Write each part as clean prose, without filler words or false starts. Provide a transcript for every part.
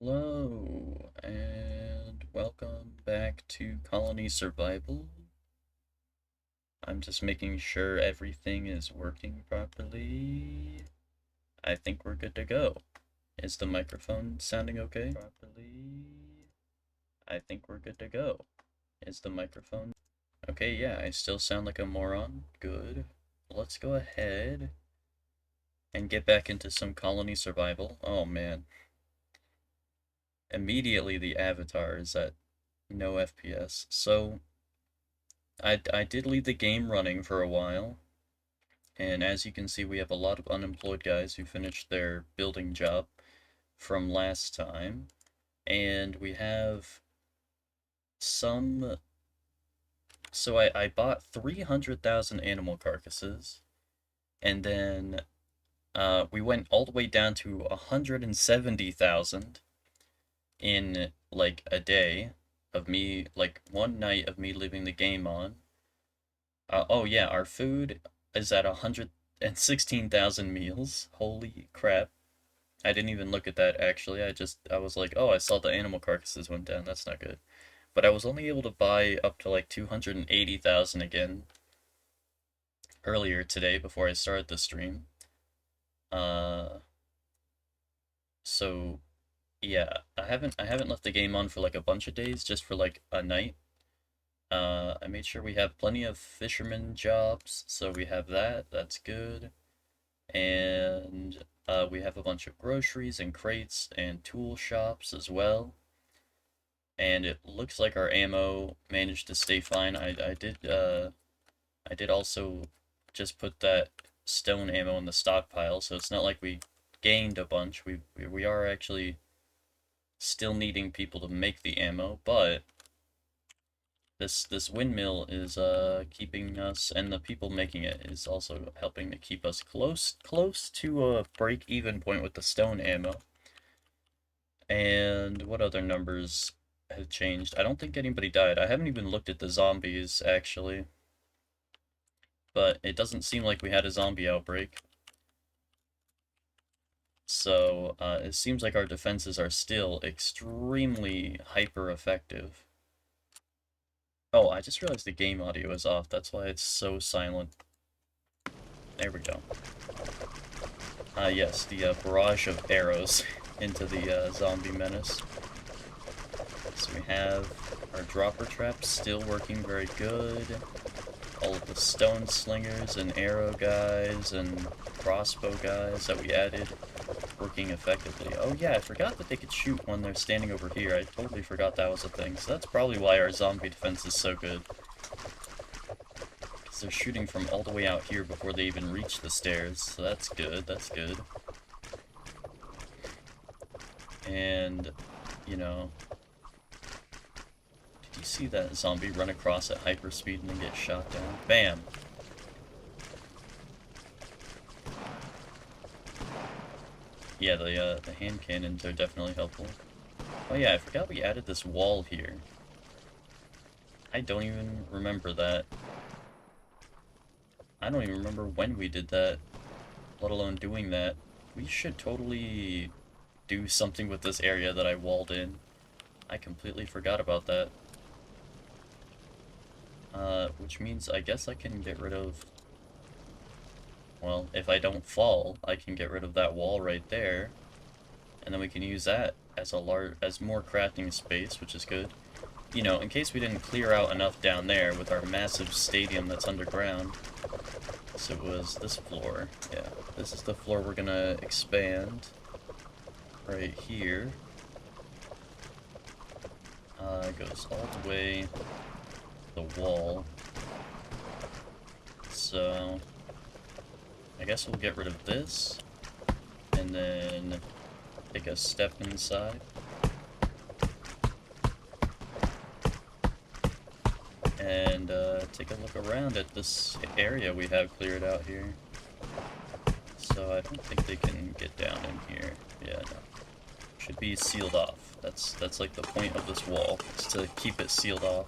Hello, and welcome back to Colony Survival. I'm just making sure everything is working properly. I think we're good to go. Is the microphone sounding okay? Properly. I think we're good to go. Is the microphone? Okay, yeah, I still sound like a moron. Good. Let's go ahead and get back into some colony survival. Oh man. Immediately the avatar is at no FPS. So I did leave the game running for a while, and as you can see, we have a lot of unemployed guys who finished their building job from last time, and we have some. So I bought 300,000 animal carcasses, and then we went all the way down to 170,000 in like a day of me, like one night of me leaving the game on. Oh yeah, our food is at 116,000 meals. Holy crap. I didn't even look at that actually. I was like, oh, I saw the animal carcasses went down. That's not good. But I was only able to buy up to like 280,000 again earlier today before I started the stream. Uh, so yeah, I haven't left the game on for like a bunch of days, just for like a night. I made sure we have plenty of fisherman jobs, so we have that. That's good. And we have a bunch of groceries and crates and tool shops as well. And it looks like our ammo managed to stay fine. I did also just put that stone ammo in the stockpile, so it's not like we gained a bunch. We are actually still needing people to make the ammo, but this windmill is keeping us, and the people making it is also helping to keep us close to a break-even point with the stone ammo. And what other numbers have changed? I don't think anybody died. I haven't even looked at the zombies actually, but it doesn't seem like we had a zombie outbreak. So it seems like our defenses are still extremely hyper effective. Oh, I just realized the game audio is off. That's why it's so silent. There we go. Yes, the barrage of arrows into the zombie menace. So we have our dropper traps still working very good. All of the stone slingers and arrow guys and crossbow guys that we added working effectively. Oh yeah, I forgot that they could shoot when they're standing over here. I totally forgot that was a thing. So that's probably why our zombie defense is so good. Because they're shooting from all the way out here before they even reach the stairs. So that's good, that's good. And, you know, did you see that zombie run across at hyperspeed and then get shot down? Bam! Yeah, the hand cannons are definitely helpful. Oh yeah, I forgot we added this wall here. I don't even remember that. I don't even remember when we did that, let alone doing that. We should totally do something with this area that I walled in. I completely forgot about that. Which means I guess I can get rid of... Well, if I don't fall, I can get rid of that wall right there. And then we can use that as as more crafting space, which is good. You know, in case we didn't clear out enough down there with our massive stadium that's underground. So it was this floor. Yeah, this is the floor we're gonna expand. Right here. It goes all the way to the wall. So I guess we'll get rid of this. And then take a step inside. And take a look around at this area we have cleared out here. So I don't think they can get down in here. Yeah, no. Should be sealed off. That's like the point of this wall, is to keep it sealed off.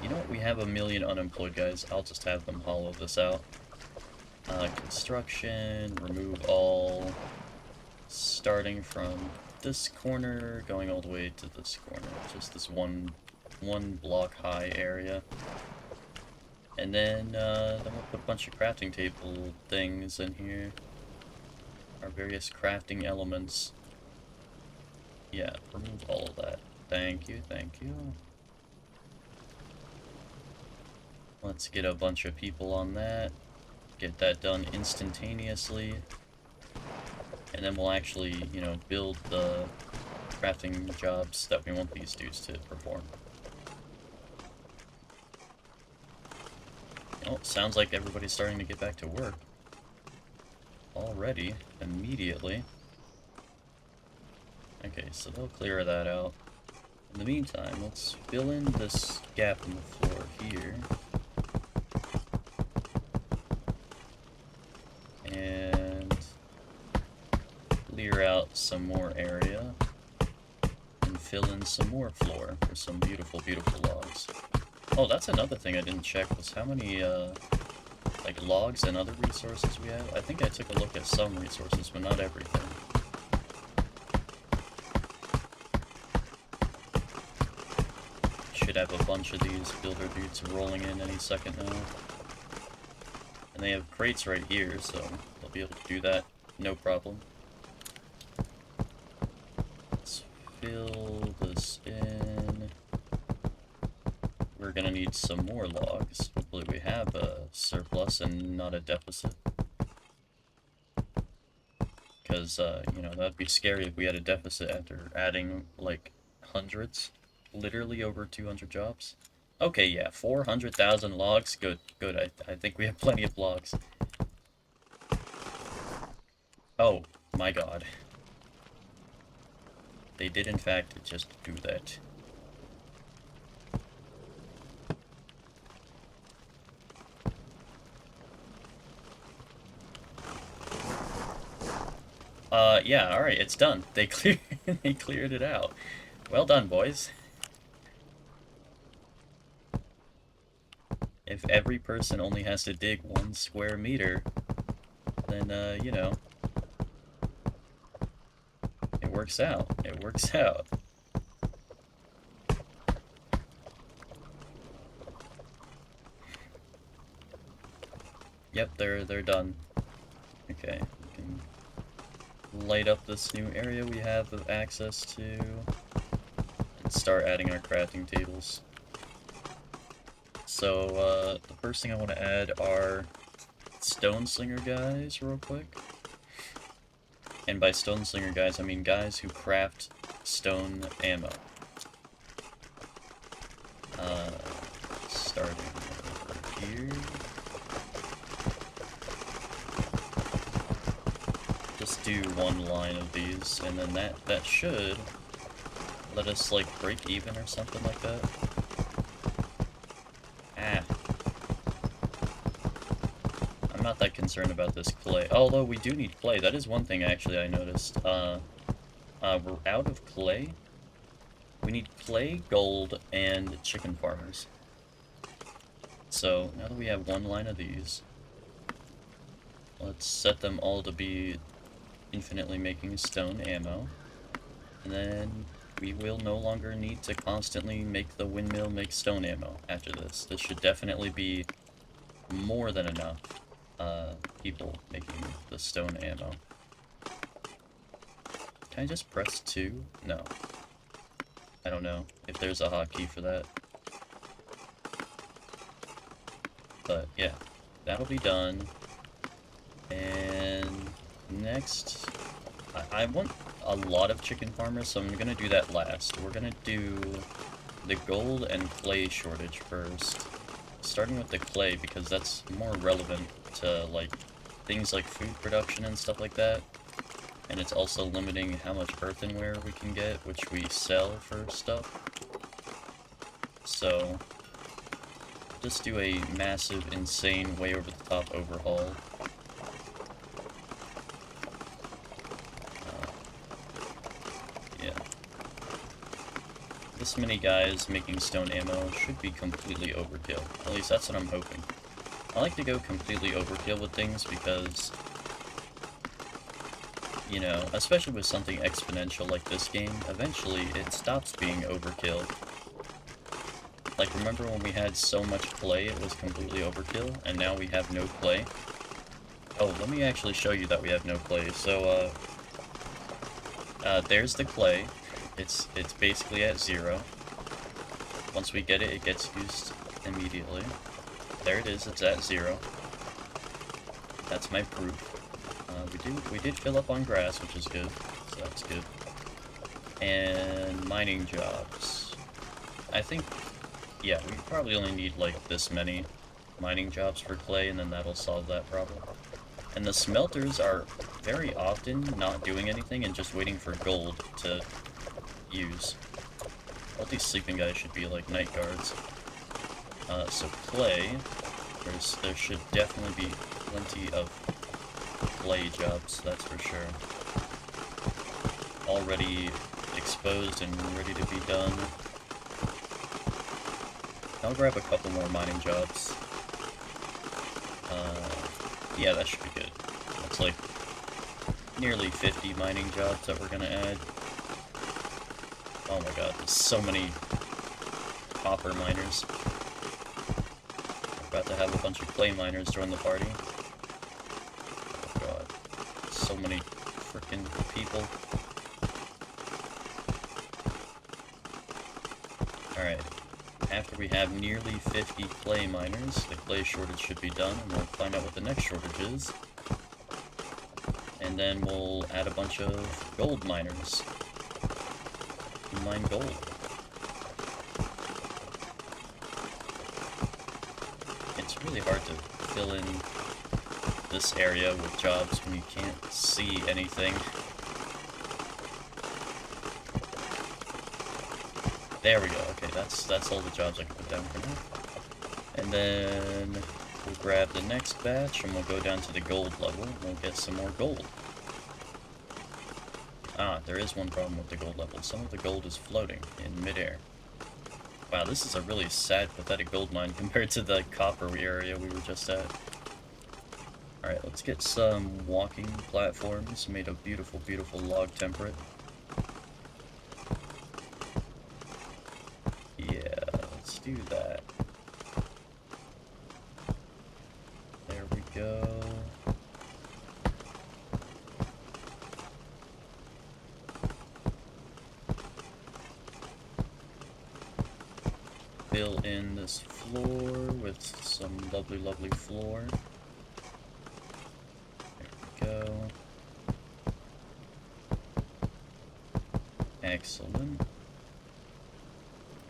You know what? We have a million unemployed guys. I'll just have them hollow this out. Construction, remove all, starting from this corner, going all the way to this corner. Just this one block high area. And then we'll put a bunch of crafting table things in here. Our various crafting elements. Yeah, remove all of that. Thank you, thank you. Let's get a bunch of people on that. Get that done instantaneously. And then we'll actually, you know, build the crafting jobs that we want these dudes to perform. Oh, sounds like everybody's starting to get back to work. Already, immediately. Okay, so they'll clear that out. In the meantime, let's fill in this gap in the floor here. And clear out some more area. And fill in some more floor for some beautiful, beautiful logs. Oh, that's another thing I didn't check, was how many, like, logs and other resources we have. I think I took a look at some resources, but not everything. Should have a bunch of these builder dudes rolling in any second now. And they have crates right here, so they'll be able to do that, no problem. Let's fill this in. We're gonna need some more logs. Hopefully we have a surplus and not a deficit. Because, you know, that'd be scary if we had a deficit after adding, like, hundreds. Literally over 200 jobs. Okay, yeah, 400,000 logs. Good, good. I think we have plenty of logs. Oh, my god. They did, in fact, just do that. Yeah, alright, it's done. They cleared it out. Well done, boys. If every person only has to dig 1 square meter, then, you know, it works out. It works out. Yep, they're done. Okay, we can light up this new area we have access to, and start adding our crafting tables. So, the first thing I want to add are stone slinger guys, real quick. And by stone slinger guys, I mean guys who craft stone ammo. Starting over here. Just do 1 line of these, and then that should let us, like, break even or something like that. Ah. I'm not that concerned about this clay. Although we do need clay. That is one thing actually I noticed. We're out of clay. We need clay, gold, and chicken farmers. So now that we have 1 line of these, let's set them all to be infinitely making stone ammo. And then we will no longer need to constantly make the windmill make stone ammo after this. This should definitely be more than enough people making the stone ammo. Can I just press 2? No. I don't know if there's a hotkey for that. But yeah, that'll be done. And next, I want a lot of chicken farmers, so I'm gonna do that last. We're gonna do the gold and clay shortage first. Starting with the clay, because that's more relevant to, like, things like food production and stuff like that. And it's also limiting how much earthenware we can get, which we sell for stuff. So, just do a massive, insane, way over the top overhaul. Yeah. This many guys making stone ammo should be completely overkill. At least that's what I'm hoping. I like to go completely overkill with things because, you know, especially with something exponential like this game, eventually it stops being overkill. Like, remember when we had so much clay it was completely overkill, and now we have no clay? Oh, let me actually show you that we have no clay. So, there's the clay. It's basically at 0. Once we get it, it gets used immediately. There it is, it's at 0. That's my proof. We did fill up on grass, which is good, so that's good. And mining jobs. I think, yeah, we probably only need like this many mining jobs for clay, and then that'll solve that problem. And the smelters are very often not doing anything and just waiting for gold to use. All these sleeping guys should be like night guards. So clay, there should definitely be plenty of clay jobs, that's for sure. Already exposed and ready to be done. I'll grab a couple more mining jobs. Yeah, that should be good. That's like nearly 50 mining jobs that we're gonna add. Oh my god, there's so many copper miners. We're about to have a bunch of clay miners join the party. Oh god, so many freaking people. Alright, after we have nearly 50 clay miners, the clay shortage should be done, and we'll find out what the next shortage is. And then we'll add a bunch of gold miners. Mine gold. It's really hard to fill in this area with jobs when you can't see anything. There we go. Okay, that's all the jobs I can put down for now. And then we'll grab the next batch and we'll go down to the gold level and we'll get some more gold. Ah, there is one problem with the gold level. Some of the gold is floating in midair. Wow, this is a really sad, pathetic gold mine compared to the copper area we were just at. Alright, let's get some walking platforms made of beautiful, beautiful log template. Yeah, let's do that. There we go. Fill in this floor with some lovely, lovely floor. There we go. Excellent.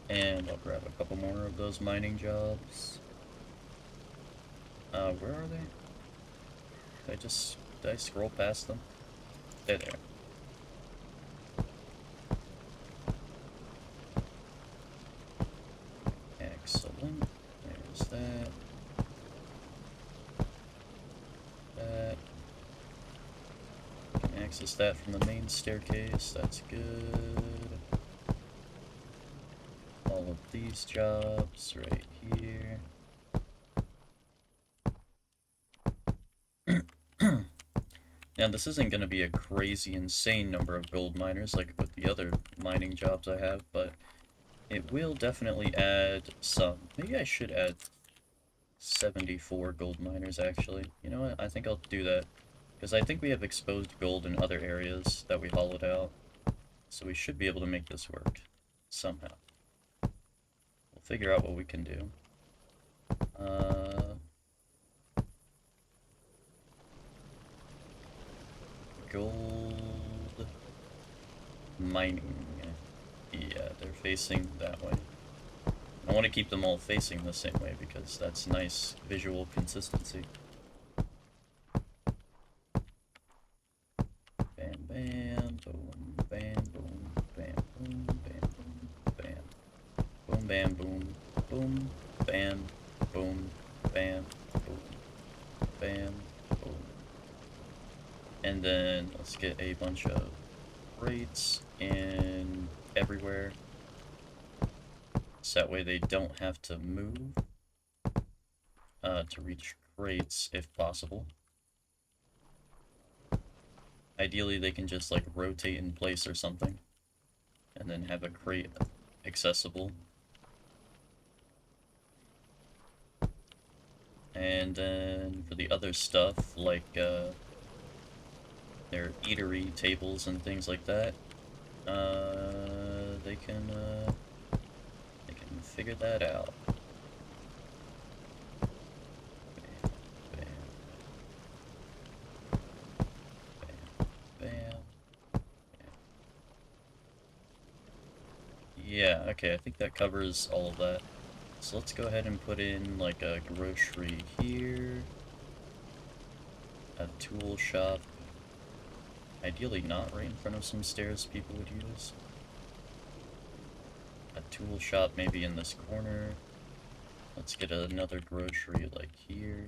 And I'll grab a couple more of those mining jobs. Where are they? Did I scroll past them? They're there. Excellent. There's that. That. Can access that from the main staircase. That's good. All of these jobs right here. Now, this isn't going to be a crazy, insane number of gold miners like with the other mining jobs I have, but it will definitely add some. Maybe I should add 74 gold miners, actually. You know what? I think I'll do that. Because I think we have exposed gold in other areas that we hollowed out. So we should be able to make this work. Somehow. We'll figure out what we can do. Gold mining. Yeah, they're facing that way. I want to keep them all facing the same way because that's nice visual consistency. Bam, bam, boom, bam, boom, bam, boom, bam, boom, bam. Boom, bam, boom, boom, bam, boom, bam, boom, bam, boom. And then let's get a bunch of rates in everywhere. So that way they don't have to move. to reach crates if possible. Ideally, they can just like rotate in place or something, and then have a crate accessible. And then for the other stuff, like their eatery tables and things like that, they can figure that out. Bam, bam, bam, bam. Yeah, okay, I think that covers all of that. So let's go ahead and put in like a grocery here, a tool shop, ideally not right in front of some stairs people would use. A tool shop maybe in this corner. Let's get another grocery like here,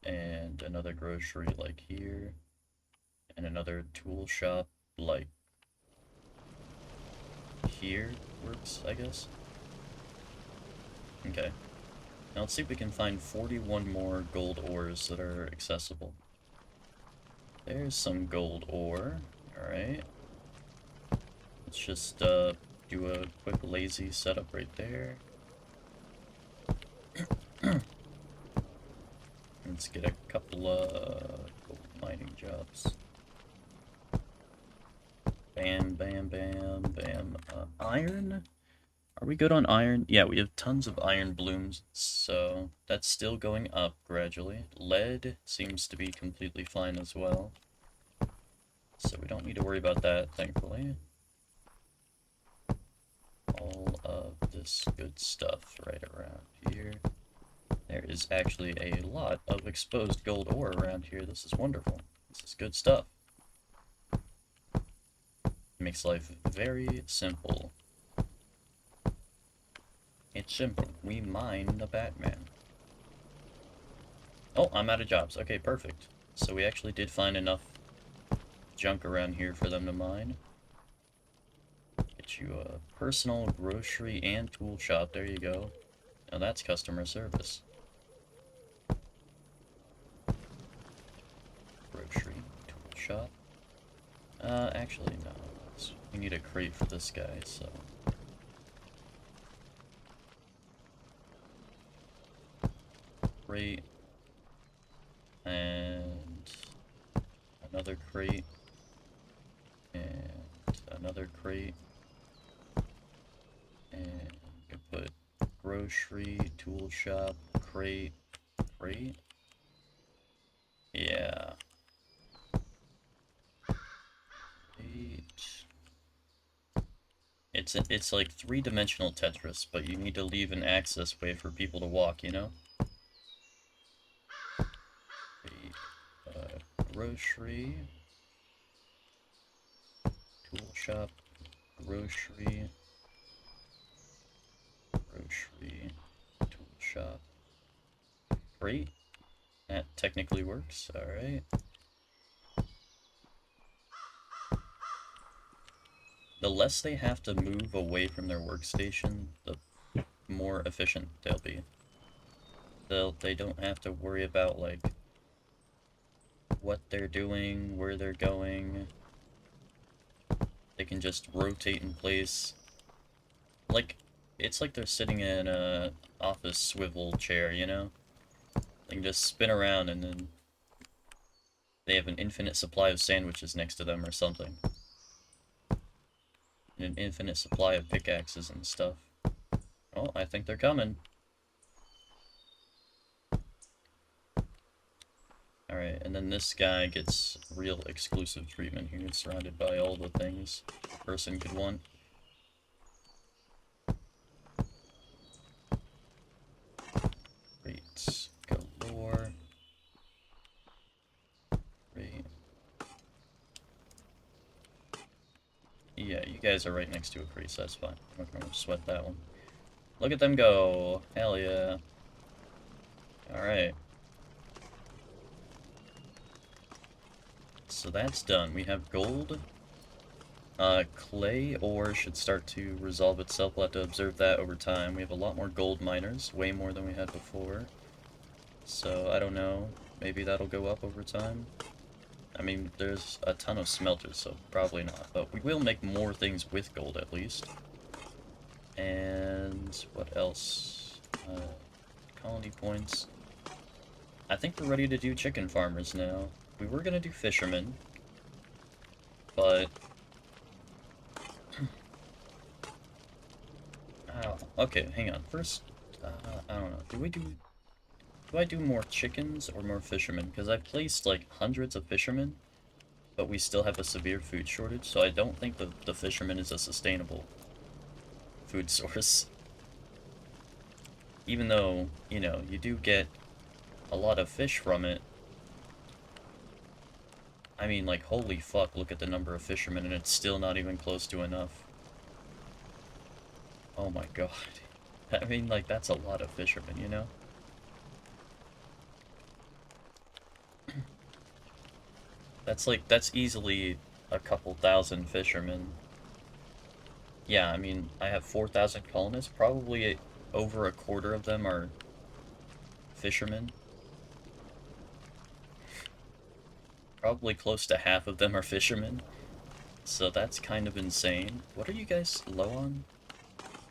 and another grocery like here, and another tool shop like here works, I guess. Okay. Now let's see if we can find 41 more gold ores that are accessible. There's some gold ore. Alright. Let's just do a quick lazy setup right there. Let's get a couple of gold mining jobs. Bam, bam, bam, bam. Iron? Are we good on iron? Yeah, we have tons of iron blooms, so that's still going up gradually. Lead seems to be completely fine as well, so we don't need to worry about that, thankfully. All of this good stuff right around here. There is actually a lot of exposed gold ore around here. This is wonderful. This is good stuff. Makes life very simple. It's simple. We mine the Batman. Oh, I'm out of jobs. Okay, perfect. So we actually did find enough junk around here for them to mine. Get you a personal grocery and tool shop. There you go. Now that's customer service. Grocery, tool shop. Actually, no. We need a crate for this guy, so... Crate. And... another crate. And another crate. And you can put grocery, tool shop, crate, crate? Yeah. It's like three-dimensional Tetris, but you need to leave an access way for people to walk, you know? Grocery, tool shop, grocery, grocery, tool shop. Great. That technically works, alright. The less they have to move away from their workstation, the more efficient they'll be. They don't have to worry about, like, what they're doing, where they're going. They can just rotate in place. Like, it's like they're sitting in a office swivel chair, you know? They can just spin around and then they have an infinite supply of sandwiches next to them or something. And an infinite supply of pickaxes and stuff. Oh, I think they're coming. Alright, and then this guy gets real exclusive treatment here, surrounded by all the things a person could want. Great. Galore. Great. Yeah, you guys are right next to a crease, that's fine. I'm not gonna sweat that one. Look at them go! Hell yeah. Alright. So that's done. We have gold. Clay ore should start to resolve itself. We'll have to observe that over time. We have a lot more gold miners, way more than we had before. So, I don't know. Maybe that'll go up over time. I mean, there's a ton of smelters, so probably not. But we will make more things with gold, at least. And what else? Colony points. I think we're ready to do chicken farmers now. We were gonna do fishermen, but... okay, hang on. First, I don't know. Do I do more chickens or more fishermen? Because I've placed, like, hundreds of fishermen, but we still have a severe food shortage, so I don't think the fisherman is a sustainable food source. Even though, you know, you do get a lot of fish from it. I mean, like, holy fuck, look at the number of fishermen, and it's still not even close to enough. Oh my god. I mean, like, that's a lot of fishermen, you know? That's easily a couple thousand fishermen. Yeah, I mean, I have 4,000 colonists. Probably over a quarter of them are fishermen. Probably close to half of them are fishermen. So that's kind of insane. What are you guys low on?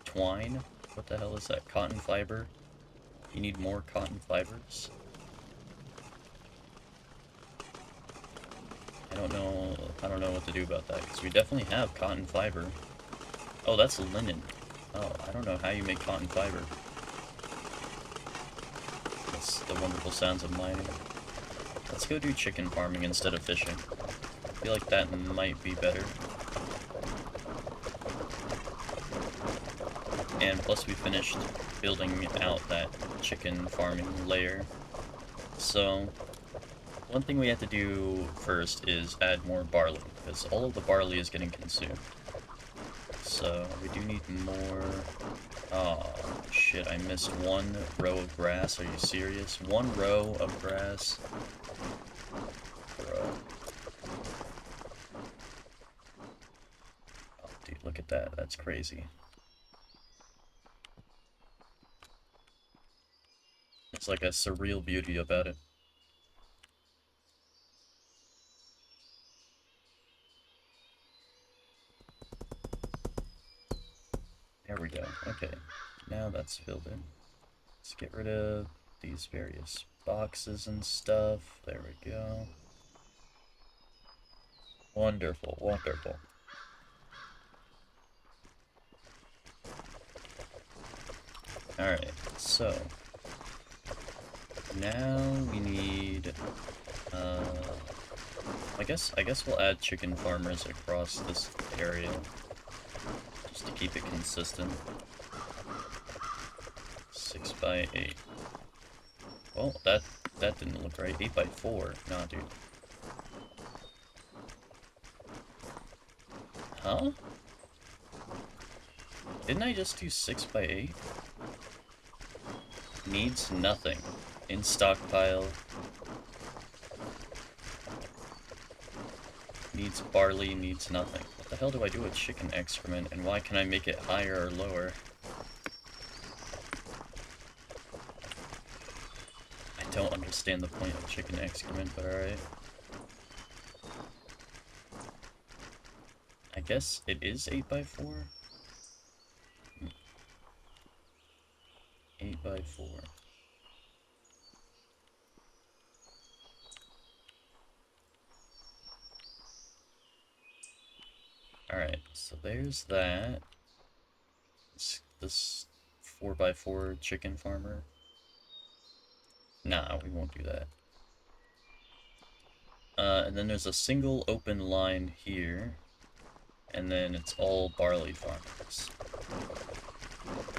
Twine? What the hell is that? Cotton fiber? You need more cotton fibers? I don't know what to do about that, because we definitely have cotton fiber. Oh, that's linen. Oh, I don't know how you make cotton fiber. That's the wonderful sounds of mining. Let's go do chicken farming instead of fishing. I feel like that might be better. And plus we finished building out that chicken farming layer. So, one thing we have to do first is add more barley, because all of the barley is getting consumed. So, we do need more... Oh, shit, I missed one row of grass. Are you serious? One row of grass? Bro. Oh, dude, look at that. That's crazy. It's like a surreal beauty about it. There we go. Okay. Now that's filled in. Let's get rid of these various boxes and stuff. There we go. Wonderful, wonderful. Alright, so now we need I guess we'll add chicken farmers across this area just to keep it consistent. 6 by 8. Well, that didn't look right. 8 by 4. Nah, dude. Huh? Didn't I just do 6 by 8? Needs nothing. In stockpile. Needs barley, needs nothing. What the hell do I do with chicken excrement, and why can I make it higher or lower? I don't understand the point of chicken excrement, but alright. I guess it is 8 by 4? 8 by 4. Alright, so there's that. This 4 by 4 chicken farmer. Nah, we won't do that. And then there's a single open line here. And then it's all barley farmers.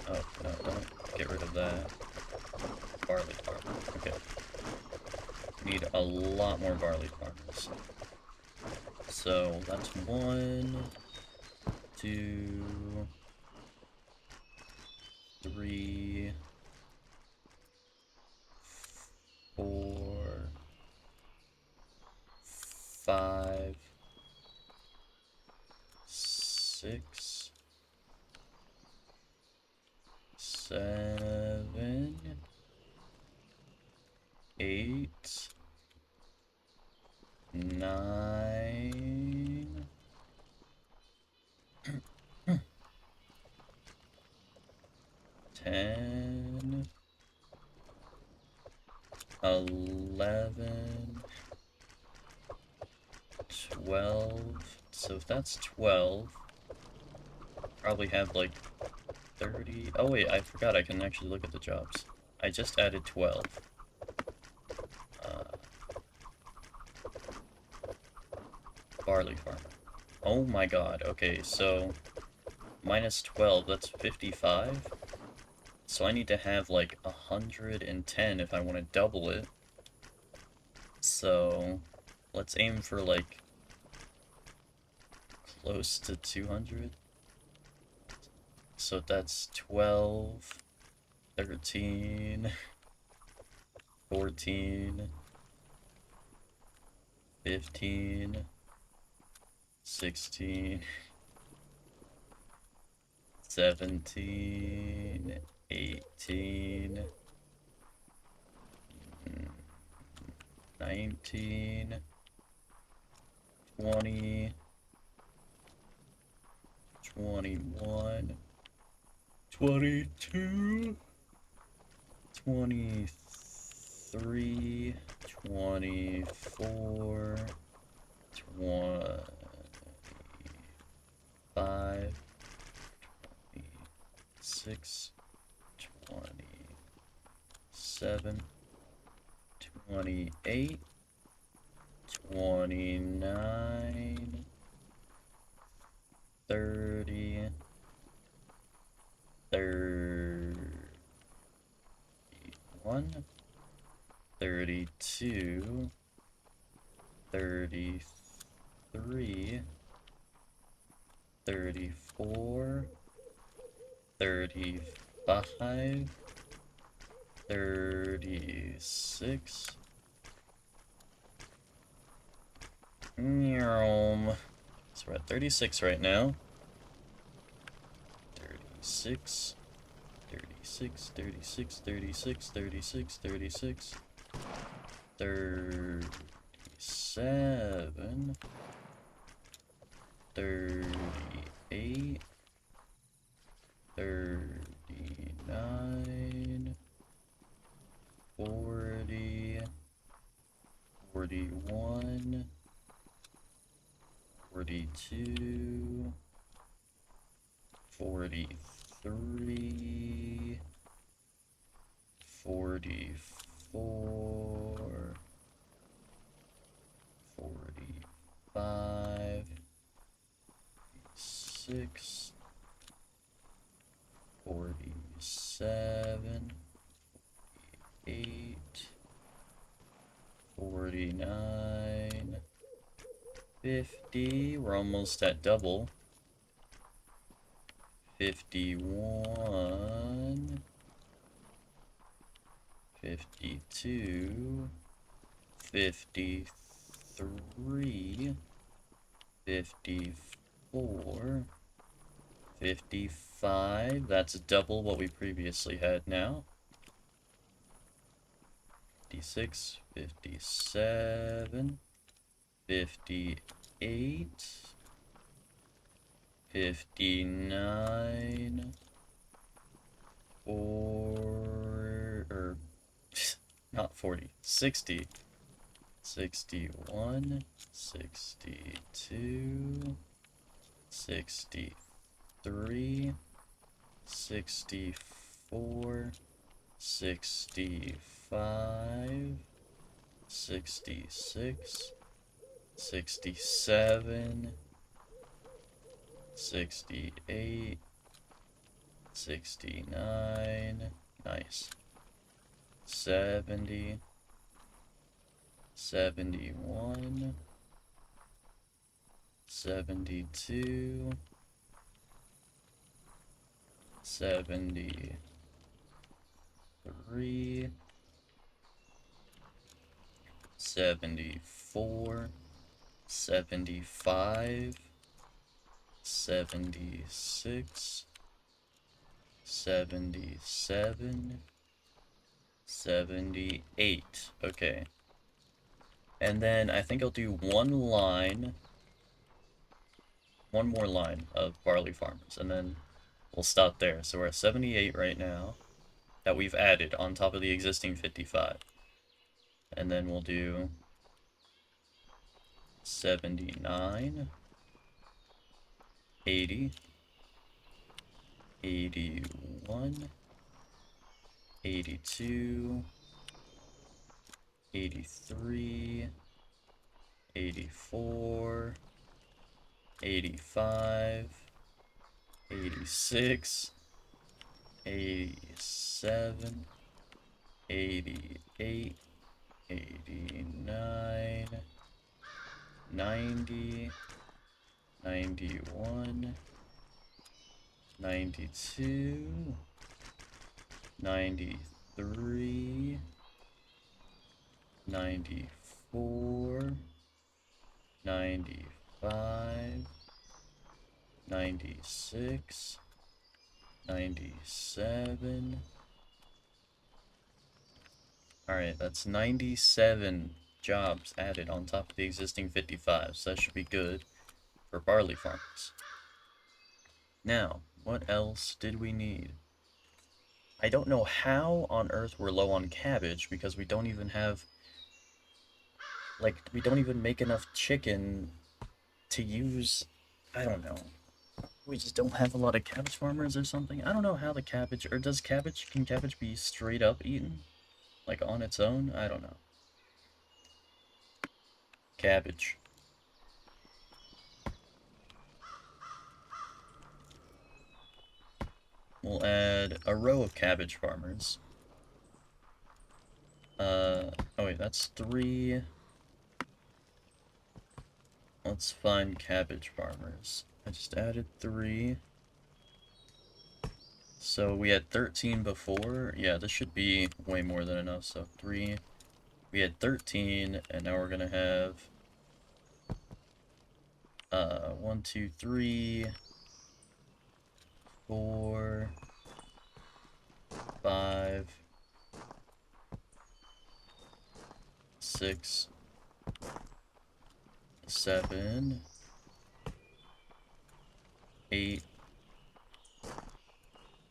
Oh, no, don't get rid of that. Barley farmer. Okay. Need a lot more barley farmers. So that's 1, 2, 3, 4, 5, 6, 7, 8, 9, 10, 11, 12. So if that's 12, probably have like 30. Oh wait, I forgot I can actually look at the jobs. I just added 12. Uh, barley farm. Oh my god, okay, so minus 12, that's 55. So I need to have like 110 if I want to double it. So let's aim for like close to 200. So that's 12, 13, 14, 15, 16, 17, 18, 19, 20, 21, 22, 23, 24, 25, 26, 27, 28, 29, 30, 31, 32, 33, 34, 35, 36. So we're at 36 right now. 36, 36, 36, 36, 36, 36, 37, 38, 39, 40, 41, 42, 43, 44, 45, 46, 47, 8, 49, 50. We're almost at double. 51, 52, 53, 54, 55. That's double what we previously had now. 56, 57, 58, 59, or not 40, 60, 61, 62, 63, 64, 65, 66, 67, 68, 69, nice, 70, 71, 72, 73, 74, 75, 76, 77, 78. Okay. And then I think I'll do one more line of barley farmers, and then we'll stop there. So we're at 78 right now that we've added on top of the existing 55. And then we'll do 79, 80, 81, 82, 83, 84, 85, 86, 87, 88, 89, 90, 91, 92, 93, 94, 95, 96, 97. Alright, that's 97 jobs added on top of the existing 55, so that should be good for barley farmers. Now, what else did we need? I don't know how on earth we're low on cabbage, because we don't even have, like, we don't even make enough chicken to use. I don't know. We just don't have a lot of cabbage farmers or something. I don't know how the cabbage, or can cabbage be straight up eaten? Like on its own? I don't know. Cabbage. We'll add a row of cabbage farmers. Oh wait, that's 3. Let's find cabbage farmers. I just added 3. So we had 13 before. Yeah, this should be way more than enough. So 3. We had 13, and now we're gonna have 1, 2, 3, 4, 5, 6, 7, 8,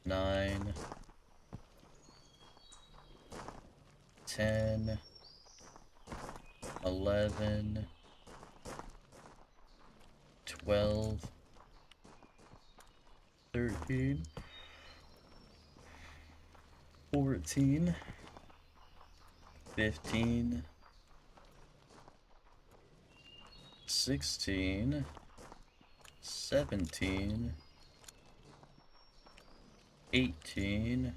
9, 10, 11, 12, 13, 14, 15, 16, 17, 18,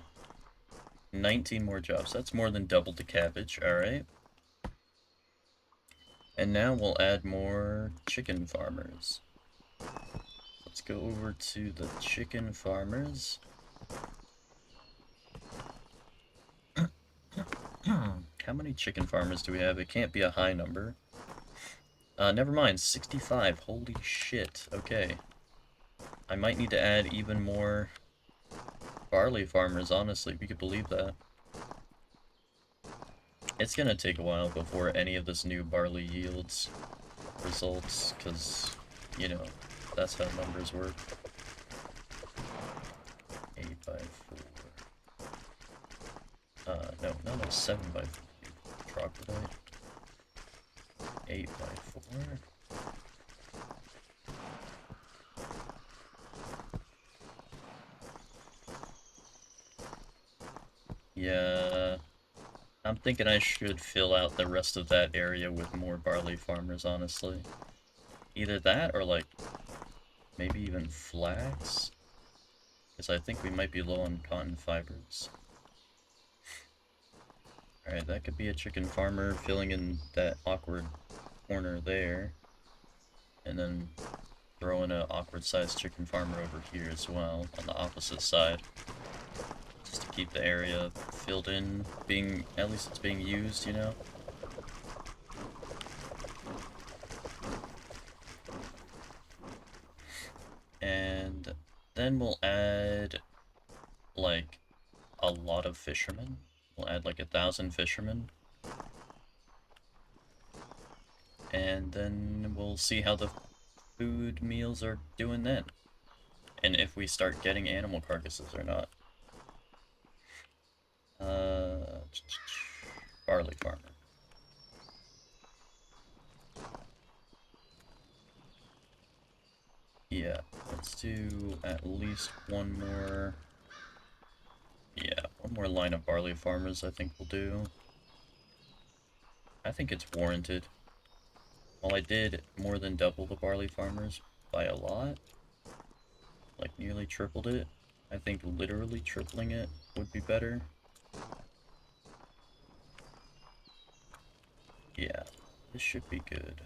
19 more jobs. That's more than double the cabbage, alright. And now we'll add more chicken farmers. Let's go over to the chicken farmers. How many chicken farmers do we have? It can't be a high number. Never mind, 65. Holy shit. Okay. I might need to add even more barley farmers, honestly, if you could believe that. It's gonna take a while before any of this new barley yields results, because, you know, that's how numbers work. 8 by 4. No, 7 by 4. Troglodyte. 8 by 4. Yeah, I'm thinking I should fill out the rest of that area with more barley farmers, honestly. Either that or, like, maybe even flax? Because I think we might be low on cotton fibers. Alright, that could be a chicken farmer filling in that awkward corner there. And then throw in an awkward sized chicken farmer over here as well, on the opposite side. Just to keep the area filled in, at least it's being used, you know? then we'll add, like, a lot of fishermen. We'll add, like, 1,000 fishermen. And then we'll see how the food meals are doing then. And if we start getting animal carcasses or not. Barley farmer. Yeah, let's do at least one more. Yeah, one more line of barley farmers I think we'll do. I think it's warranted. While I did more than double the barley farmers by a lot, like nearly tripled it, I think literally tripling it would be better. Yeah, this should be good.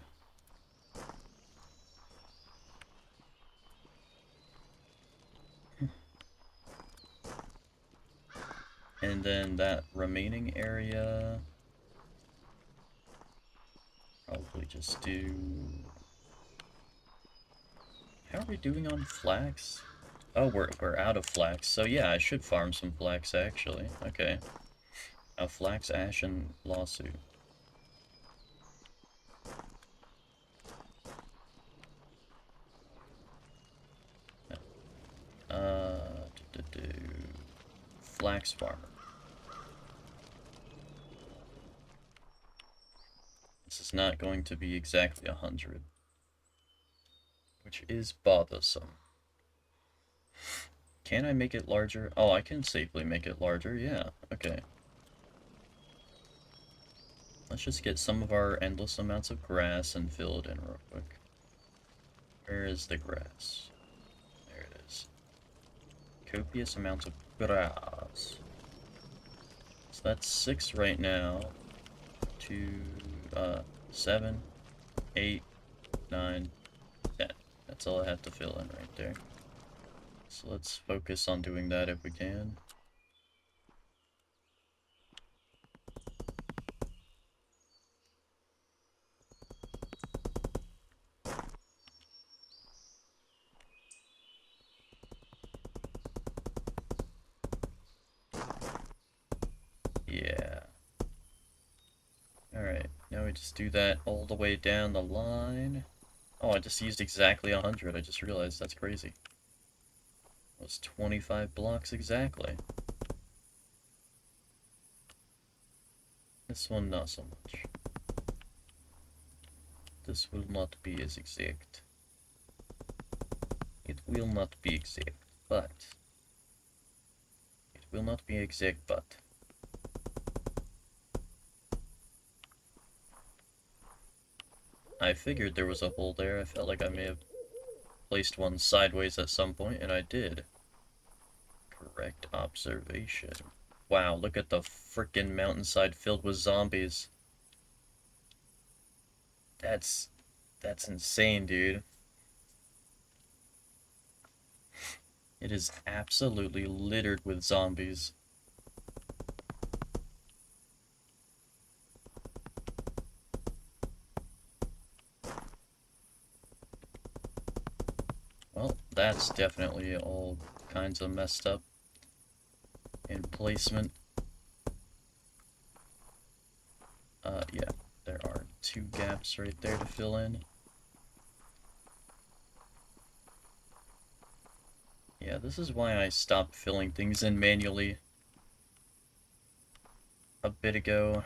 And then that remaining area, probably just do... How are we doing on flax? Oh, we're out of flax, so yeah, I should farm some flax actually. Okay. A flax, ash, and lawsuit. Flax farmer. This is not going to be exactly 100, which is bothersome. Can I make it larger? Oh, I can safely make it larger, yeah, okay. Let's just get some of our endless amounts of grass and fill it in real quick. Where is the grass? There it is. Copious amounts of grass. So that's 6 right now. 2, 7, 8, 9, 10. That's all I have to fill in right there. So let's focus on doing that if we can. Yeah. Alright, now we just do that all the way down the line. Oh, I just used exactly 100. I just realized that's crazy. It was 25 blocks exactly. This one not so much. This will not be as exact. It will not be exact, but... It will not be exact, but... I figured there was a hole there. I felt like I may have placed one sideways at some point, and I did. Correct observation. Wow, look at the frickin' mountainside filled with zombies. That's insane, dude. It is absolutely littered with zombies. Well, that's definitely all kinds of messed up in placement. Yeah, there are 2 gaps right there to fill in. Yeah, this is why I stopped filling things in manually a bit ago.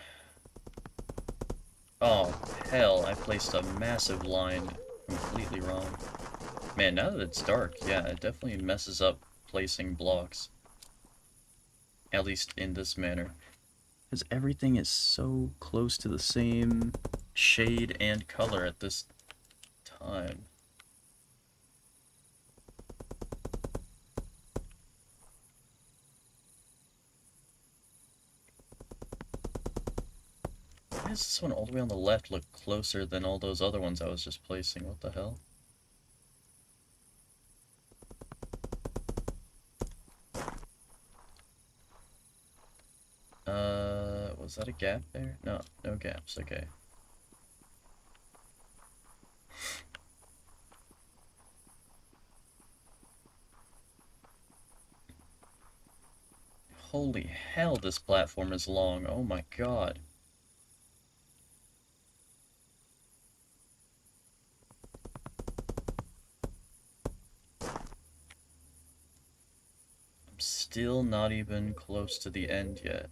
Oh, hell, I placed a massive line completely wrong. Man, now that it's dark, yeah, it definitely messes up placing blocks. At least in this manner. Because everything is so close to the same shade and color at this time. Why does this one all the way on the left look closer than all those other ones I was just placing? What the hell? Was that a gap there? No, no gaps, okay. Holy hell, this platform is long. Oh my god. I'm still not even close to the end yet.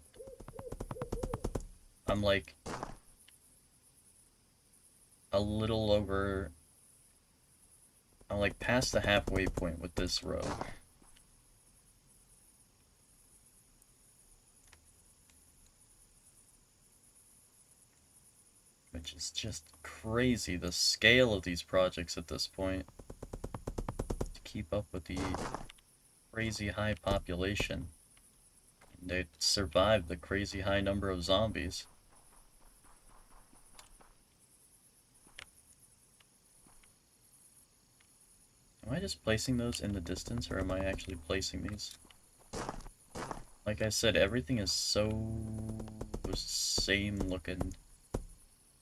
I'm like a little over... I'm like past the halfway point with this row. Which is just crazy, the scale of these projects at this point. To keep up with the crazy high population. They survived the crazy high number of zombies. Am I just placing those in the distance, or am I actually placing these? Like I said, everything is so same looking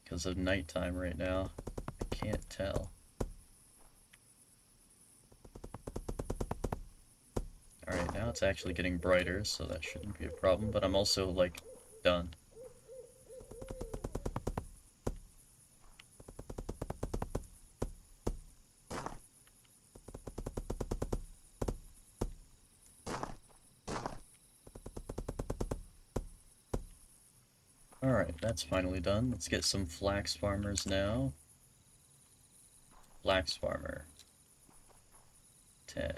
because of nighttime right now. I can't tell. Alright, now it's actually getting brighter, so that shouldn't be a problem, but I'm also, like, done. Alright, that's finally done. Let's get some flax farmers now. Flax farmer. 10.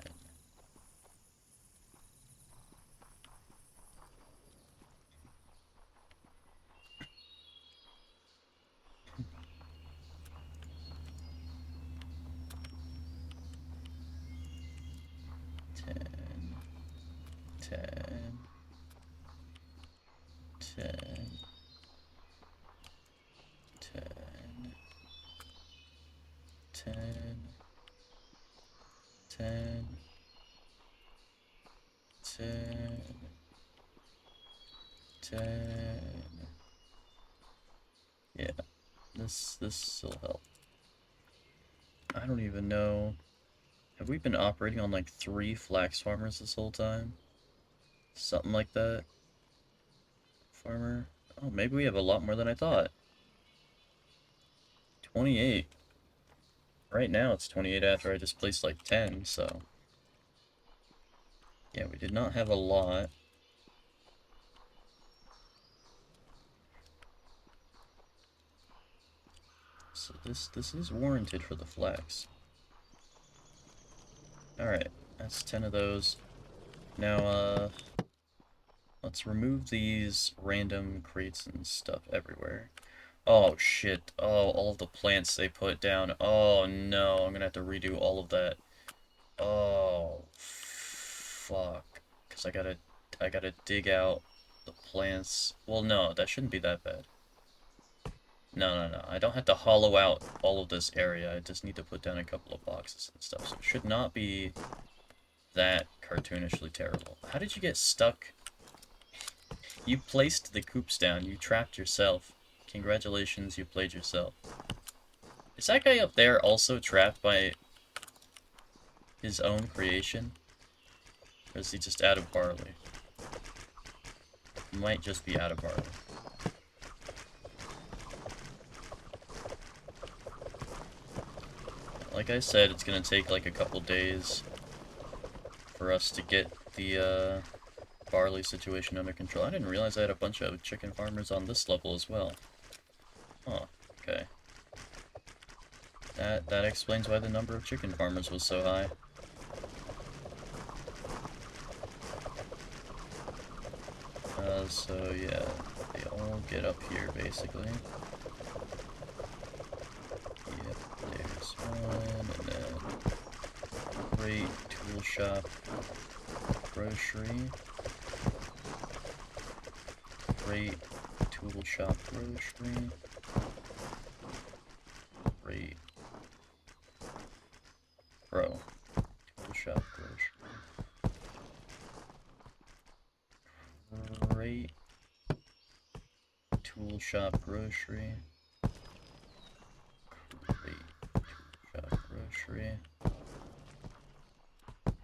10. 10. 10. 10. 10. 10. 10. 10. Yeah, this will help. I don't even know. Have we been operating on like 3 flax farmers this whole time? Something like that. Farmer. Oh, maybe we have a lot more than I thought. 28. Right now it's 28 after I just placed like 10, so... Yeah, we did not have a lot. So this is warranted for the flax. Alright, that's 10 of those. Now, let's remove these random crates and stuff everywhere. Oh, shit. Oh, all of the plants they put down. Oh, no. I'm gonna have to redo all of that. Oh, fuck. Because I gotta dig out the plants. Well, no, that shouldn't be that bad. No. I don't have to hollow out all of this area. I just need to put down a couple of boxes and stuff. So it should not be that cartoonishly terrible. How did you get stuck? You placed the coops down. You trapped yourself. Congratulations, you played yourself. Is that guy up there also trapped by his own creation? Or is he just out of barley? He might just be out of barley. Like I said, it's gonna take like a couple days for us to get the barley situation under control. I didn't realize I had a bunch of chicken farmers on this level as well. Huh, okay. That explains why the number of chicken farmers was so high. So yeah, they all get up here basically. Yep, there's one, and then great tool shop, grocery. Great tool shop, grocery. Great. Bro. Tool shop, grocery. Great. Tool shop, grocery. Great. Tool shop, grocery.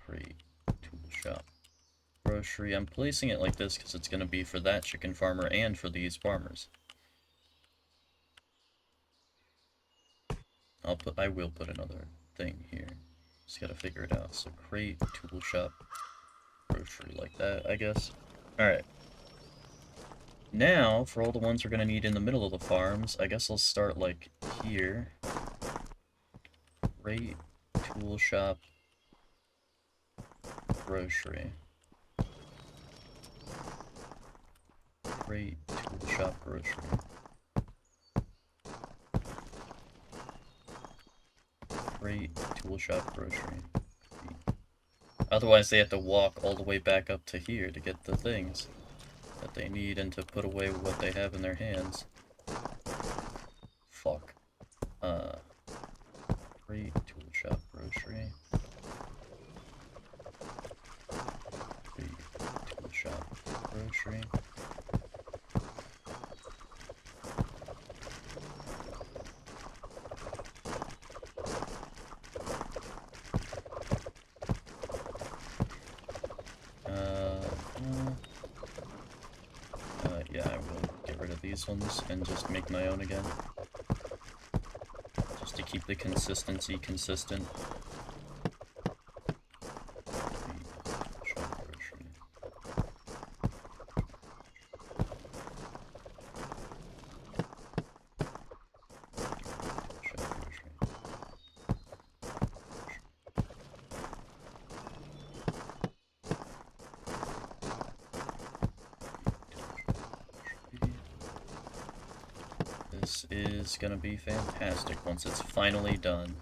Great. Tool shop, grocery. I'm placing it like this because it's going to be for that chicken farmer and for these farmers. I will put another thing here. Just gotta figure it out. So crate, tool shop, grocery like that, I guess. Alright. Now, for all the ones we're gonna need in the middle of the farms, I guess I'll start like here. Crate, tool shop, grocery. Crate, tool shop, grocery. Crate, tool shop, grocery. Otherwise they have to walk all the way back up to here to get the things that they need and to put away what they have in their hands. Fuck. Crate, tool shop, grocery. Crate, tool shop, grocery. Yeah, I will get rid of these ones and just make my own again. Just to keep the consistency consistent. This is gonna be fantastic once it's finally done.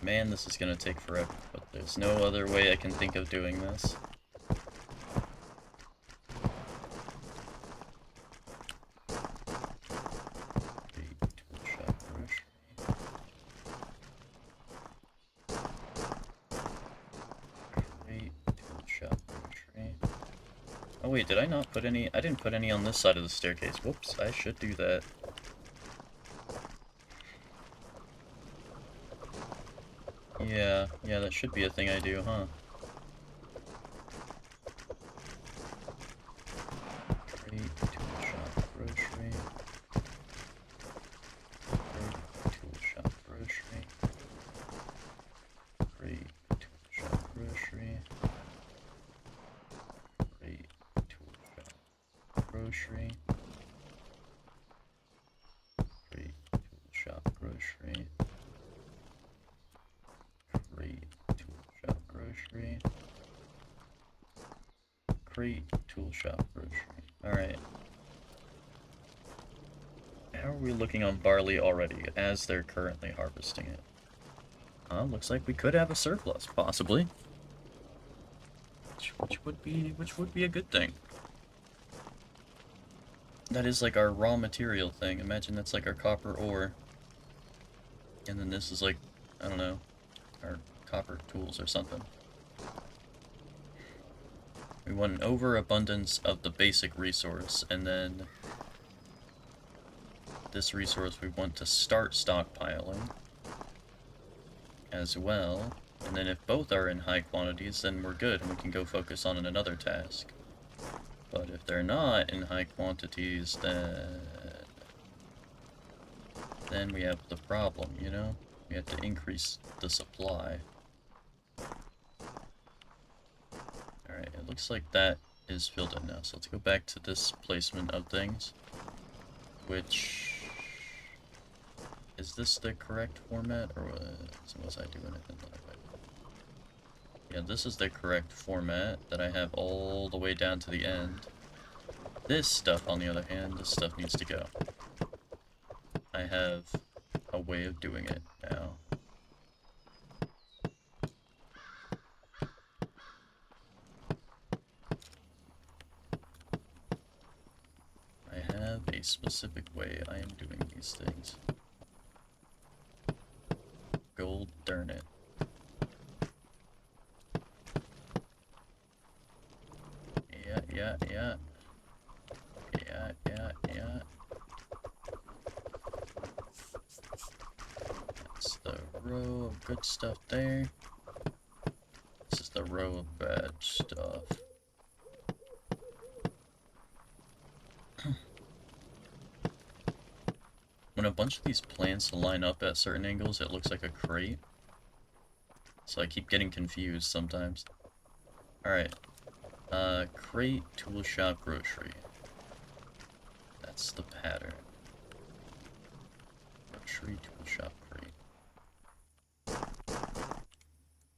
Man, this is gonna take forever, but there's no other way I can think of doing this. Oh wait, did I not put any? I didn't put any on this side of the staircase. Whoops, I should do that. Yeah, that should be a thing I do, huh? Crate, tool shop, grocery. Crate, tool shop, grocery. Crate, tool shop, grocery. Crate, tool shop, grocery. Crate, tool shop, grocery. Crate, tool shop, grocery. Crate, tool shop, grocery. Alright. How are we looking on barley already, as they're currently harvesting it? Looks like we could have a surplus, possibly. Which would be a good thing. That is like our raw material thing. Imagine that's like our copper ore. And then this is like, I don't know, our copper tools or something. We want an overabundance of the basic resource, and then this resource we want to start stockpiling as well. And then if both are in high quantities, then we're good and we can go focus on another task. But if they're not in high quantities, then we have the problem, you know? We have to increase the supply. Alright, it looks like that is filled in now. So let's go back to this placement of things. Which... is this the correct format, or was I doing it in the other way? Yeah, this is the correct format that I have all the way down to the end. This stuff, on the other hand, this stuff needs to go. I have a way of doing it now. I have a specific way I am doing these things. Gold darn it. Yeah. That's the row of good stuff there. This is the the row of bad stuff. When a bunch of these plants line up at certain angles, it looks like a crate. So I keep getting confused sometimes. Alright. Crate, tool shop, grocery. That's the pattern. Grocery, tool shop, crate.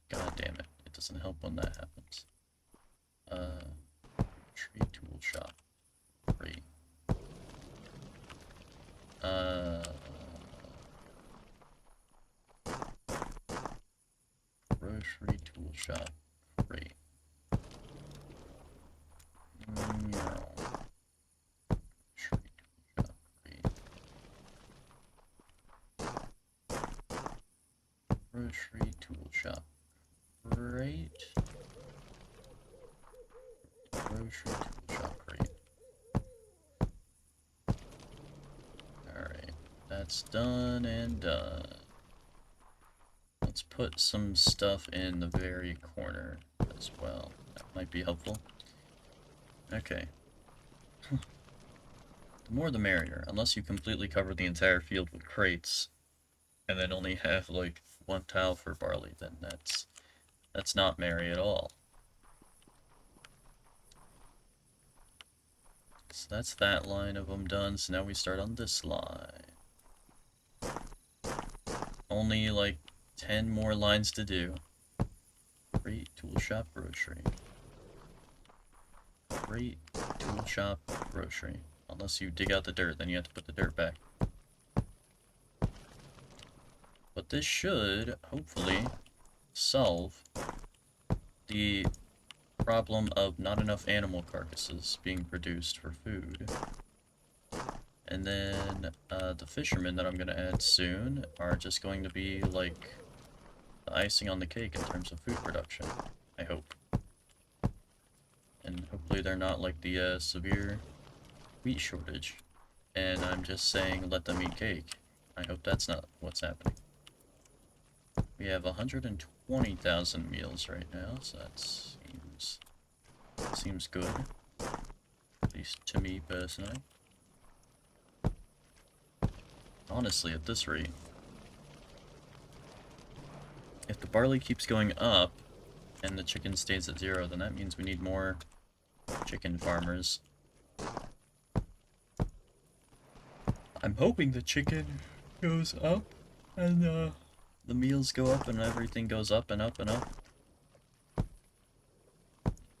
God damn it. It doesn't help when that happens. Grocery, tool shop, crate. Grocery, tool shop, crate. No. Grocery, tool shop, crate. Grocery, tool shop, crate. Alright, that's done and done. Let's put some stuff in the very corner as well. That might be helpful. Okay. The more the merrier, unless you completely cover the entire field with crates, and then only have, like, one tile for barley, then that's not merry at all. So that's that line of them done, so now we start on this line. Only, like, 10 more lines to do. Crate, tool shop, grocery. Crate, tool shop, grocery. Unless you dig out the dirt, then you have to put the dirt back. But this should, hopefully, solve the problem of not enough animal carcasses being produced for food. And then, the fishermen that I'm gonna add soon are just going to be, like, the icing on the cake in terms of food production. I hope. And hopefully they're not like the, severe wheat shortage. And I'm just saying let them eat cake. I hope that's not what's happening. We have 120,000 meals right now, so that seems good. At least to me personally. Honestly, at this rate, if the barley keeps going up and the chicken stays at 0, then that means we need more chicken farmers. I'm hoping the chicken goes up and the meals go up and everything goes up and up and up.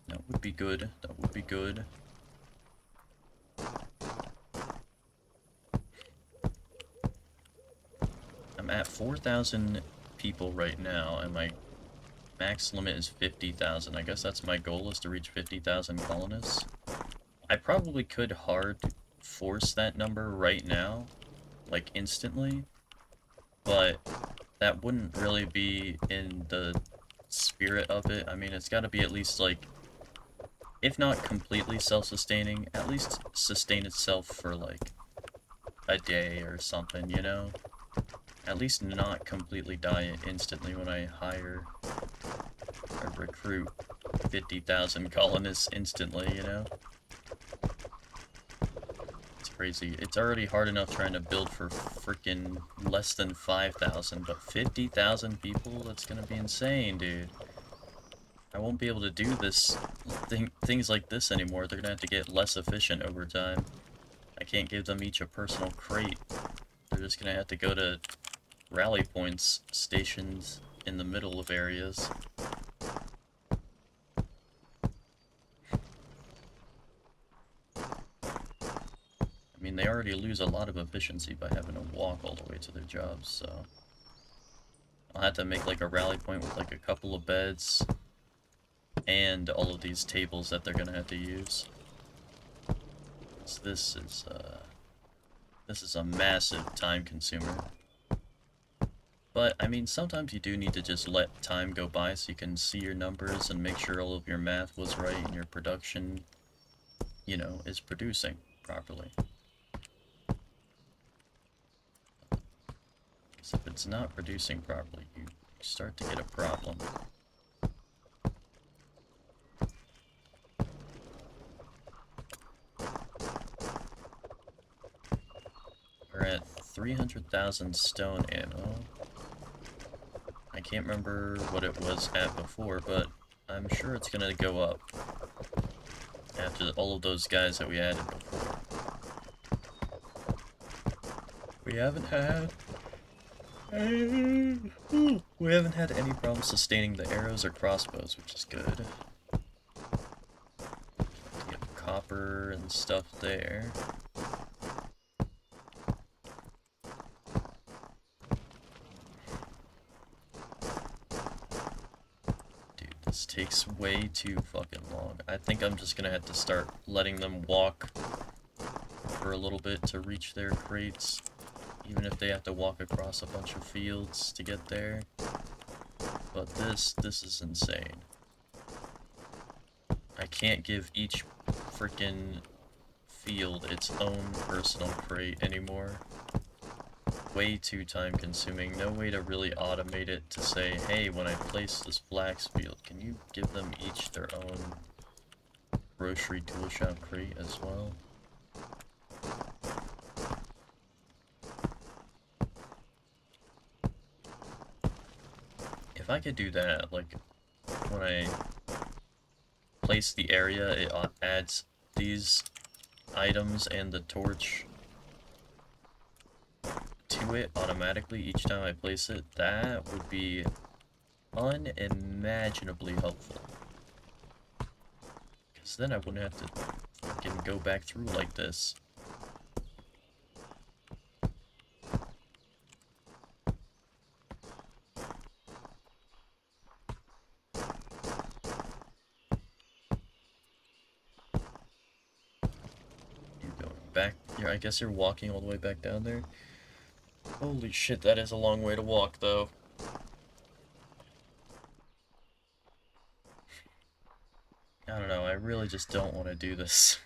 That would be good. That would be good. I'm at 4,000 people right now, and my max limit is 50,000. I guess that's my goal, is to reach 50,000 colonists. I probably could hard force that number right now, like instantly, but that wouldn't really be in the spirit of it. I mean, it's got to be at least, like, if not completely self-sustaining, at least sustain itself for, like, a day or something, you know? At least not completely die instantly when I hire or recruit 50,000 colonists instantly, you know? It's crazy. It's already hard enough trying to build for freaking less than 5,000, but 50,000 people? That's gonna be insane, dude. I won't be able to do this things like this anymore. They're gonna have to get less efficient over time. I can't give them each a personal crate. They're just gonna have to go to rally points stationed in the middle of areas. I mean, they already lose a lot of efficiency by having to walk all the way to their jobs, so I'll have to make like a rally point with like a couple of beds and all of these tables that they're gonna have to use. So this is a massive time consumer. But, I mean, sometimes you do need to just let time go by so you can see your numbers and make sure all of your math was right and your production, you know, is producing properly. Because if it's not producing properly, you start to get a problem. 300,000 stone ammo. I can't remember what it was at before, but I'm sure it's gonna go up after all of those guys that we added before. We haven't had any problem sustaining the arrows or crossbows, which is good. Get copper and stuff there. Dude, this takes way too fucking long. I think I'm just gonna have to start letting them walk for a little bit to reach their crates. Even if they have to walk across a bunch of fields to get there. But this is insane. I can't give each freaking field its own personal crate anymore. Way too time consuming. No way to really automate it to say, hey, when I place this flax field, can you give them each their own grocery tool shop crate as well? If I could do that, like, when I place the area, it adds these items and the torch to it automatically each time I place it, that would be unimaginably helpful. Because then I wouldn't have to fucking go back through like this. Back here, I guess you're walking all the way back down there. Holy shit, that is a long way to walk, though. I don't know, I really just don't want to do this.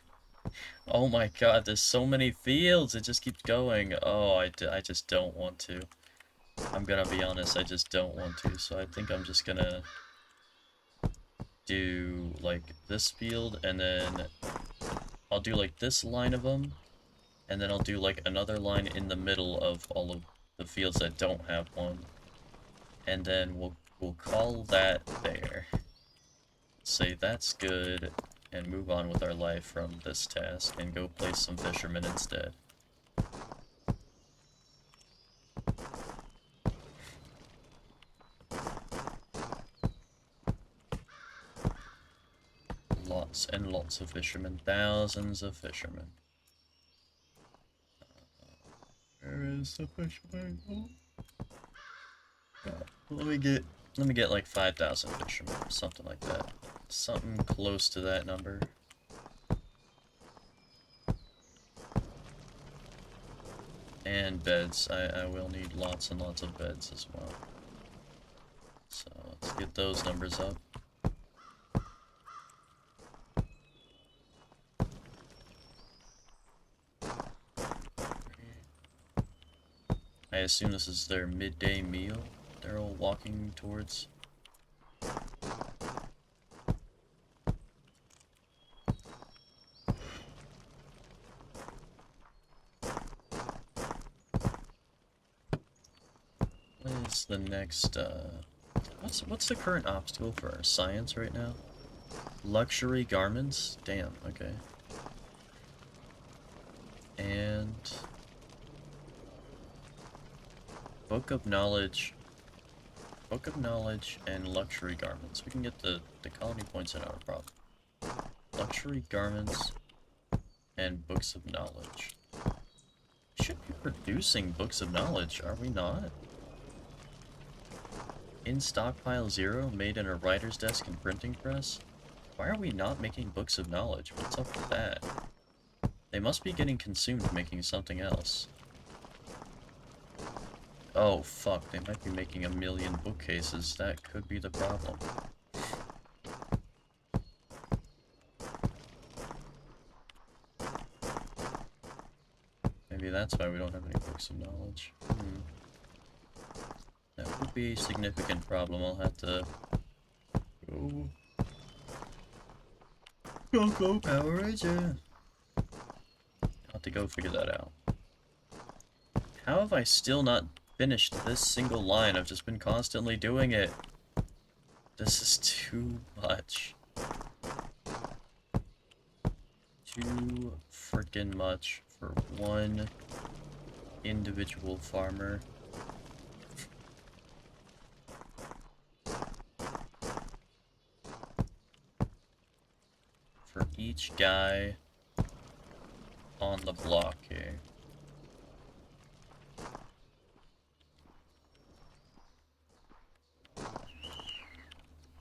Oh my god, there's so many fields, it just keeps going. Oh, I just don't want to. I'm gonna be honest, I just don't want to, so I think I'm just gonna do, like, this field, and then I'll do, like, this line of them, and then I'll do, like, another line in the middle of all of the fields that don't have one. And then we'll call that there. Say that's good, and move on with our life from this task, and go place some fishermen instead. Lots and lots of fishermen. Thousands of fishermen. Where is the fisherman? Oh. Let me get like 5,000 fishermen, something like that. Something close to that number. And beds. I will need lots and lots of beds as well. So let's get those numbers up. I assume this is their midday meal they're all walking towards. What is the next, what's the current obstacle for our science right now? Luxury garments? Damn, okay. And Book of Knowledge and Luxury Garments. We can get the colony points in our problem. Luxury Garments and Books of Knowledge. We should be producing Books of Knowledge, are we not? In stockpile 0, made in a writer's desk and printing press? Why are we not making Books of Knowledge? What's up with that? They must be getting consumed making something else. Oh, fuck, they might be making 1,000,000 bookcases. That could be the problem. Maybe that's why we don't have any Books of Knowledge. That would be a significant problem. I'll have to go Power Ranger. I'll have to go figure that out. How have I still not finished this single line? I've just been constantly doing it. This is too much. Too freaking much for one individual farmer. For each guy on the block here.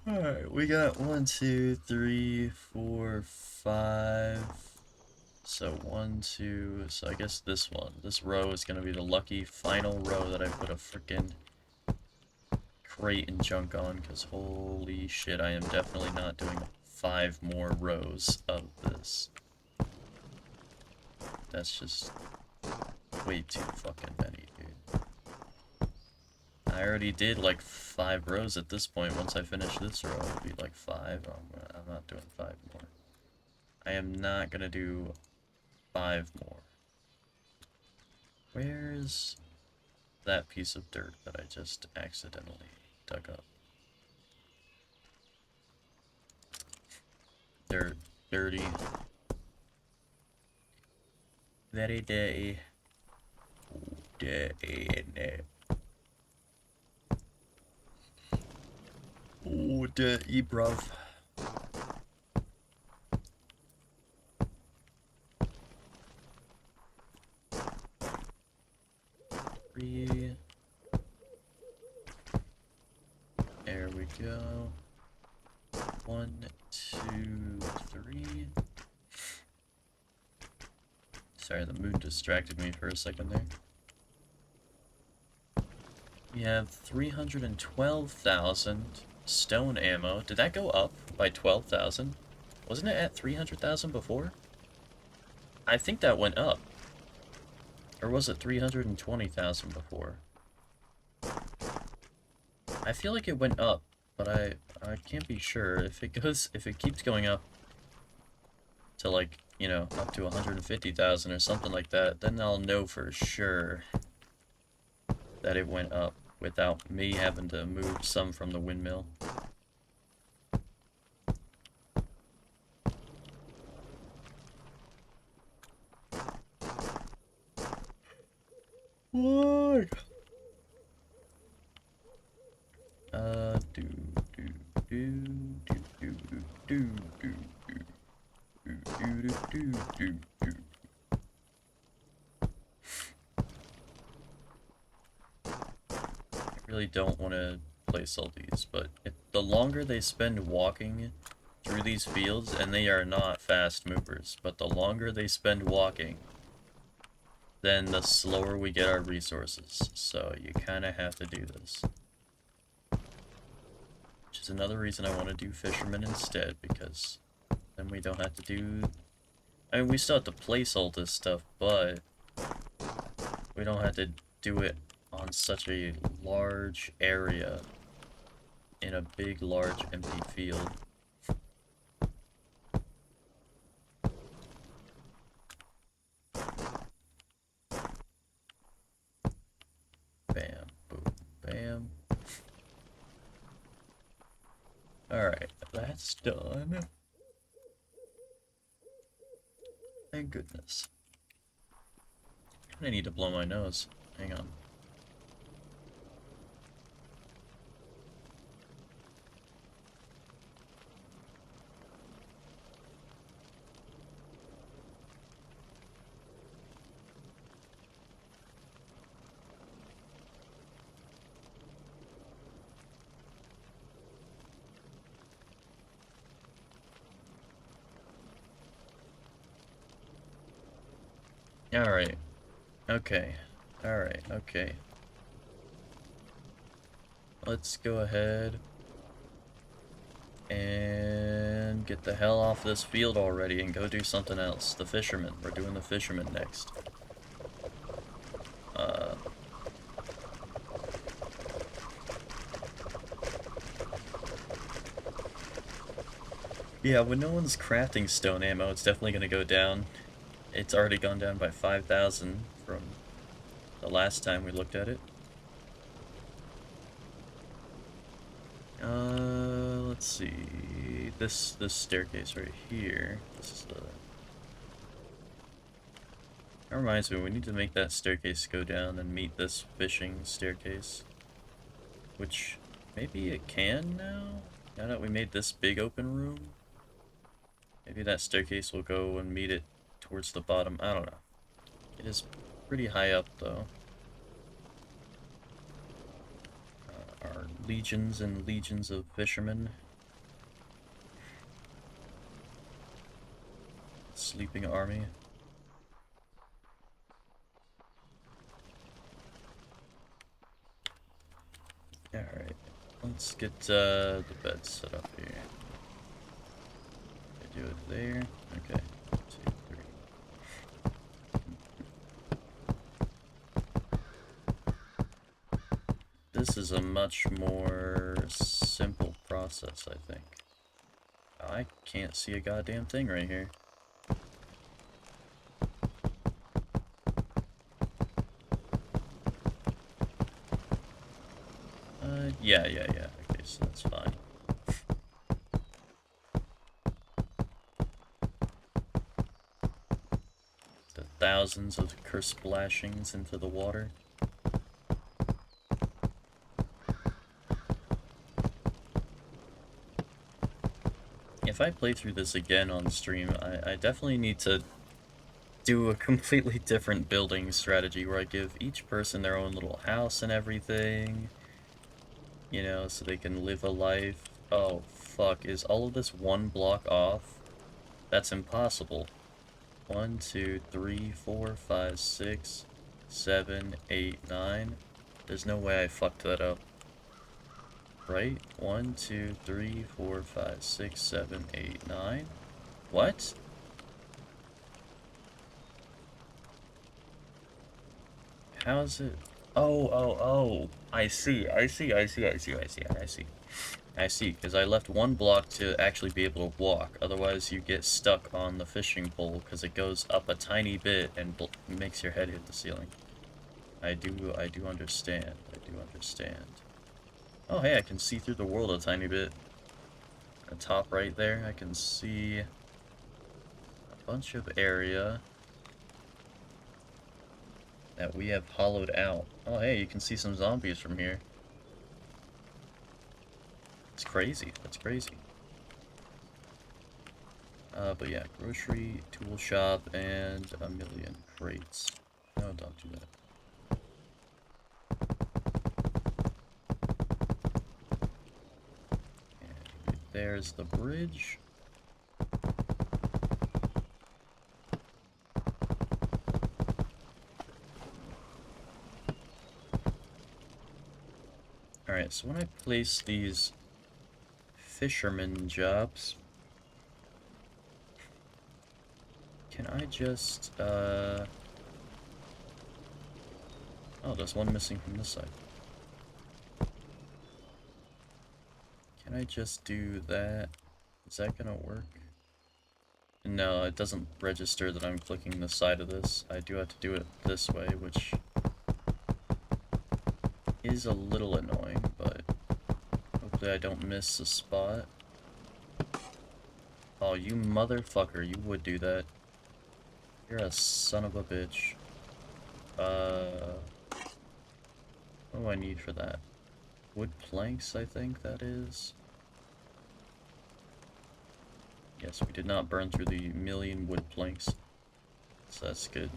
Alright, we got 1, 2, 3, 4, 5. So 1, 2, so I guess this one. This row is gonna be the lucky final row that I put a freaking crate and junk on, because holy shit, I am definitely not doing 5 more rows of this. That's just way too fucking many, dude. I already did like 5 rows at this point. Once I finish this row, it'll be like 5. I'm not doing 5 more. I am not gonna do 5 more. Where's that piece of dirt that I just accidentally dug up? Dirt. Dirty. Very dirty. Dirty in there. Oh, dirty, bruv. Three. There we go. 1, 2, 3. Sorry, the moon distracted me for a second there. We have 312,000 stone ammo. Did that go up by 12,000? Wasn't it at 300,000 before? I think that went up. Or was it 320,000 before? I feel like it went up, but I can't be sure. If it keeps going up to, like, you know, up to 150,000 or something like that, then I'll know for sure that it went up without me having to move some from the windmill. Why? I really don't want to place all these, but the longer they spend walking through these fields, and they are not fast movers, but the longer they spend walking, then the slower we get our resources. So you kind of have to do this. Which is another reason I want to do fishermen instead, because then we don't have to do... I mean, we still have to place all this stuff, but we don't have to do it on such a large area in a big, large, empty field. Bam, boom, bam. Alright, that's done. Thank goodness. I need to blow my nose. Hang on. Alright. Okay. Alright, okay. Let's go ahead and get the hell off this field already and go do something else. The fishermen. We're doing the fishermen next. Yeah, when no one's crafting stone ammo, it's definitely going to go down. It's already gone down by 5,000 from the last time we looked at it. Let's see. This staircase right here. This is the. That reminds me, we need to make that staircase go down and meet this fishing staircase. Which, maybe it can now? Now that we made this big open room? Maybe that staircase will go and meet it towards the bottom. I don't know. It is pretty high up, though. Our legions and legions of fishermen. Sleeping army. Alright, let's get the bed set up here. I do it there. Okay, 2, 3. This is a much more simple process, I think. I can't see a goddamn thing right here. Yeah. Okay, so that's fine. The thousands of curse splashings into the water. If I play through this again on stream, I definitely need to do a completely different building strategy where I give each person their own little house and everything. You know, so they can live a life. Oh, fuck. Is all of this one block off? That's impossible. 1, 2, 3, 4, 5, 6, 7, 8, 9. There's no way I fucked that up. Right? 1, 2, 3, 4, 5, 6, 7, 8, 9. What? How is it? Oh. I see, because I left one block to actually be able to walk. Otherwise, you get stuck on the fishing pole because it goes up a tiny bit and makes your head hit the ceiling. I do understand. Oh, hey, I can see through the world a tiny bit. The top right there, I can see a bunch of area that we have hollowed out. Oh, hey, you can see some zombies from here. It's crazy. That's crazy. But yeah, grocery, tool shop, and a million crates. No, don't do that. And there's the bridge. Alright, so when I place these fisherman jobs, can I just, oh, there's one missing from this side. Can I just do that? Is that gonna work? No, it doesn't register that I'm clicking the side of this. I do have to do it this way, which is a little annoying, but hopefully I don't miss a spot. Oh, you motherfucker, you would do that. You're a son of a bitch. What do I need for that? Wood planks, I think that is. Yes, we did not burn through the million wood planks, so that's good.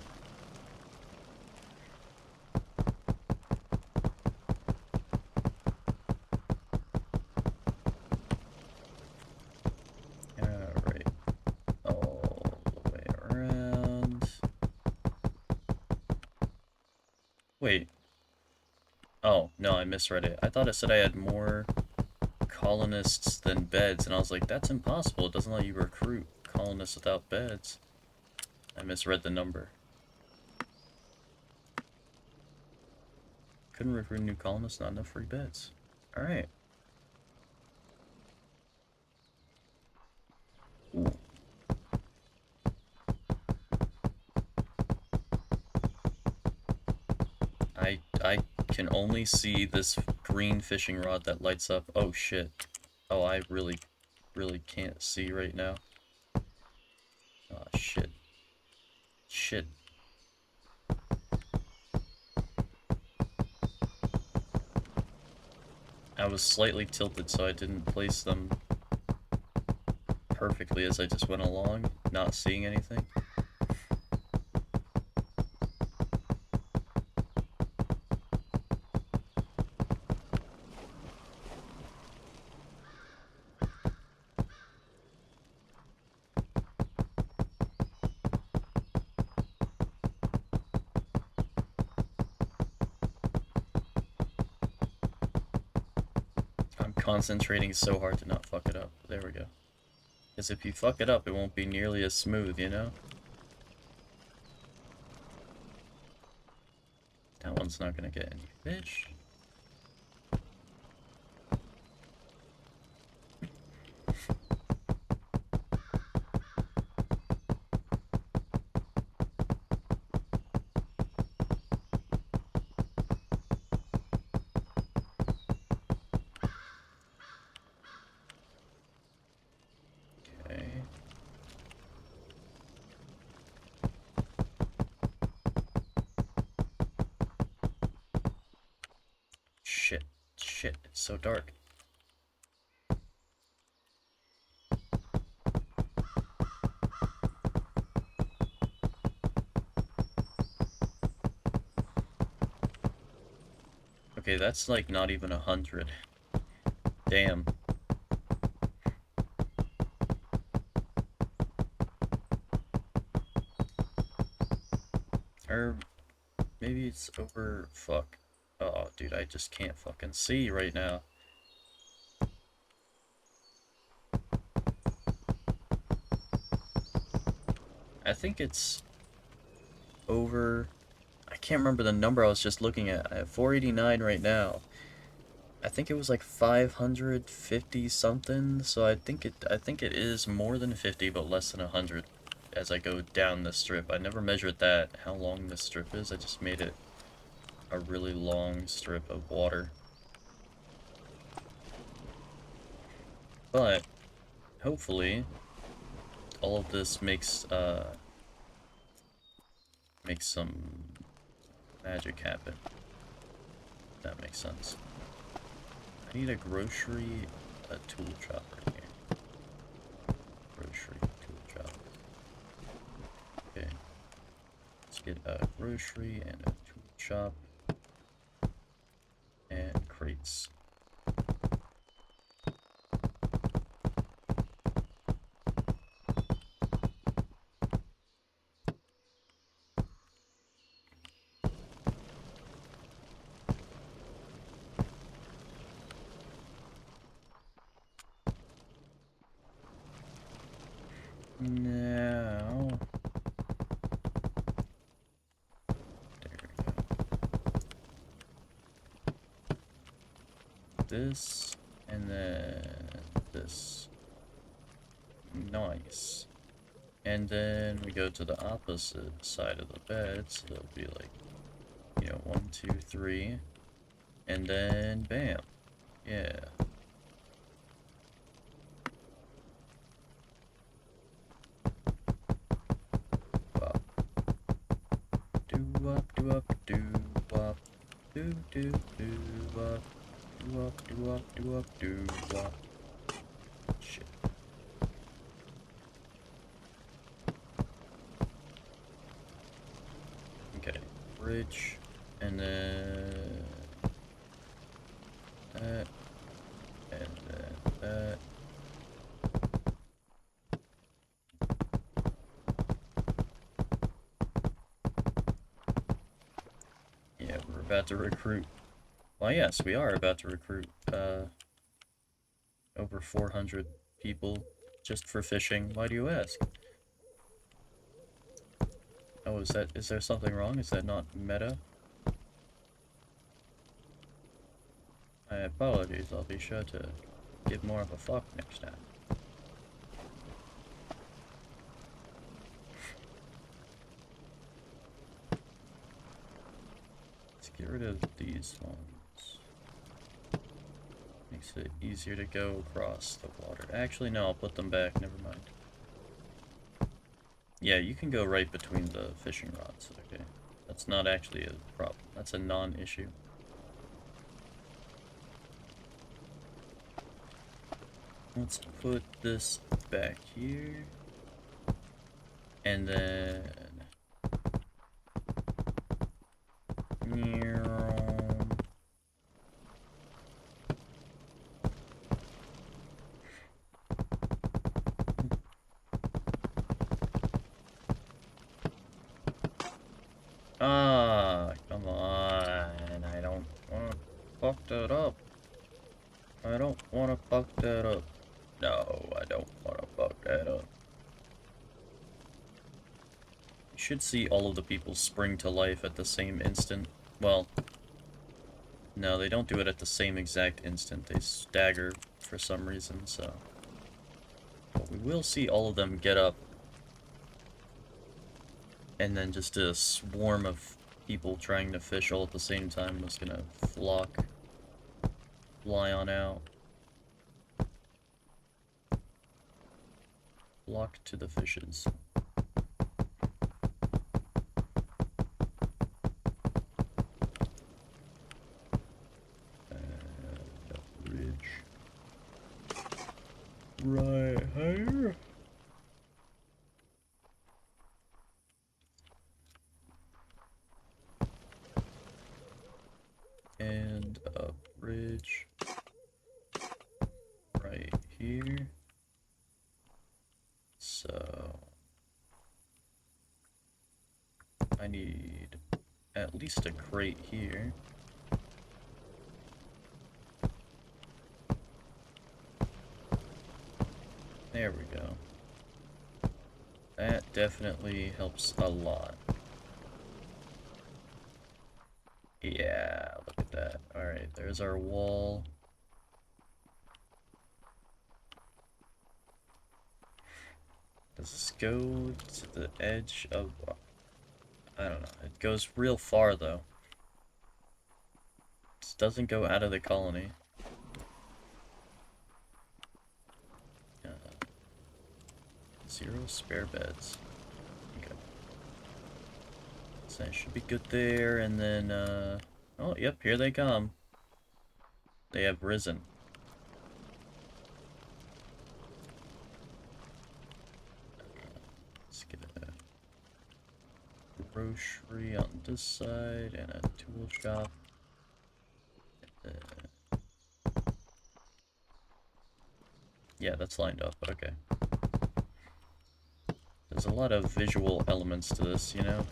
Alright. All the way around. Wait. Oh, no, I misread it. I thought it said I had more colonists than beds, and I was like, that's impossible. It doesn't let you recruit colonists without beds. I misread the number. Couldn't recruit new colonists, not enough free beds. Alright. Ooh. can only see this green fishing rod that lights up. Oh shit. Oh, I really, really can't see right now. Oh shit. Shit. I was slightly tilted so I didn't place them perfectly as I just went along, not seeing anything. I'm concentrating so hard to not fuck it up. There we go. Because if you fuck it up, it won't be nearly as smooth, you know? That one's not gonna get any fish. Okay. Shit. Shit. It's so dark. Okay, that's like not even 100. Damn. Or maybe it's over. Fuck. Oh, dude, I just can't fucking see right now. I think it's over. I can't remember the number I was just looking at. I have 489 right now. I think it was like 550 something, so I think it is more than 50 but less than 100 as I go down the strip. I never measured that, how long this strip is. I just made it a really long strip of water. But hopefully all of this makes some magic happen. That makes sense. I need a grocery, a tool chopper here. Grocery, tool chopper. Okay. Let's get a grocery and a tool chop. And crates. Now, there we go. This, and then this. Nice. And then we go to the opposite side of the bed, so there'll be like, 1, 2, 3, and then bam. Yeah. Wop. Do-wop, do-wop, do-wop. Do-do-do-wop. Do-wop, do-wop, do-wop, do-wop. Shit. Okay. Bridge. And then that. And then that. Yeah, we're about to recruit. Well, yes, we are about to recruit over 400 people just for fishing. Why do you ask? Oh, is there something wrong? Is that not meta? My apologies, I'll be sure to give more of a fuck next time. Let's get get rid of these ones. Makes it easier to go across the water. Actually, no, I'll put them back. Never mind. Yeah, you can go right between the fishing rods. Okay. That's not actually a problem. That's a non-issue. Let's put this back here. And then... Ah, come on. I don't want to fuck that up. I don't want to fuck that up. No, I don't want to fuck that up. You should see all of the people spring to life at the same instant. Well, no, they don't do it at the same exact instant. They stagger for some reason, so... But we will see all of them get up. And then just a swarm of people trying to fish all at the same time was gonna fly on out. Flock to the fishes. And a bridge. Right here. And a bridge right here. So I need at least a crate here. There we go. That definitely helps a lot. Yeah, look at that. Alright, there's our wall. Does this go to the edge of... I don't know. It goes real far, though. This doesn't go out of the colony. Zero spare beds. Okay. So that should be good there, and then, oh, yep, here they come. They have risen. Let's get a grocery on this side, and a tool shop. Yeah, that's lined up, okay. There's a lot of visual elements to this, you know?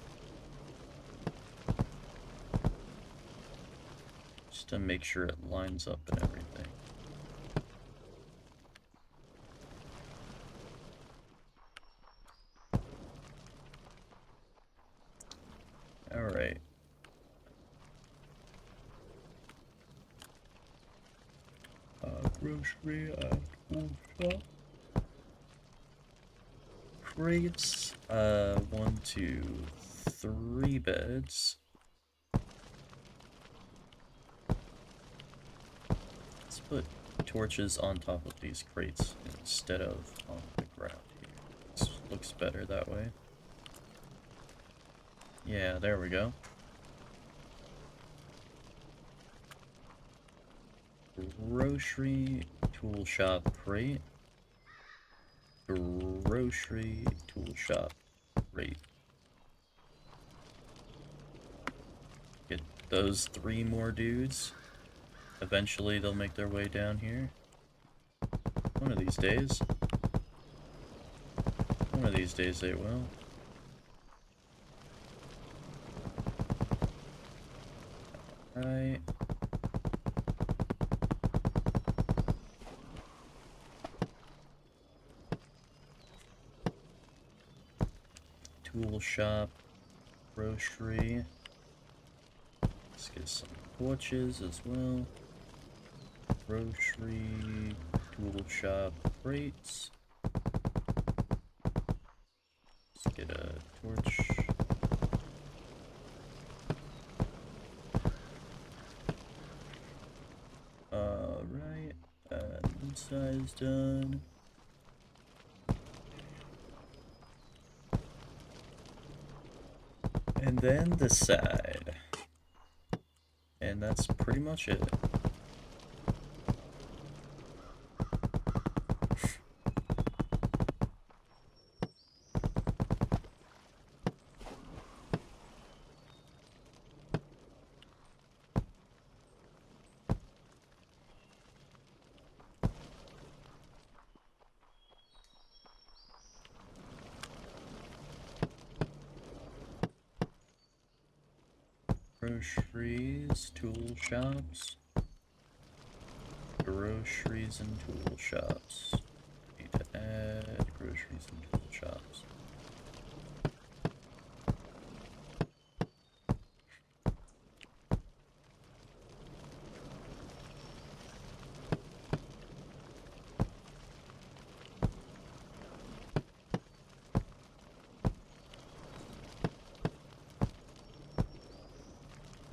Just to make sure it lines up and everything. Alright. Grocery and tool shop. Crates. 1, 2, 3 beds. Let's put torches on top of these crates instead of on the ground here. This looks better that way. Yeah, there we go. Grocery, tool shop, crate. Grocery, tool shop, crate. Get those 3 more dudes. Eventually they'll make their way down here. One of these days. One of these days they will. Alright. Tool shop, grocery. Let's get some torches as well. Grocery, tool shop, crates. Let's get a torch. Inside's done. And then the side. And that's pretty much it. Groceries, tool shops. Groceries and tool shops. Need to add groceries and tool shops.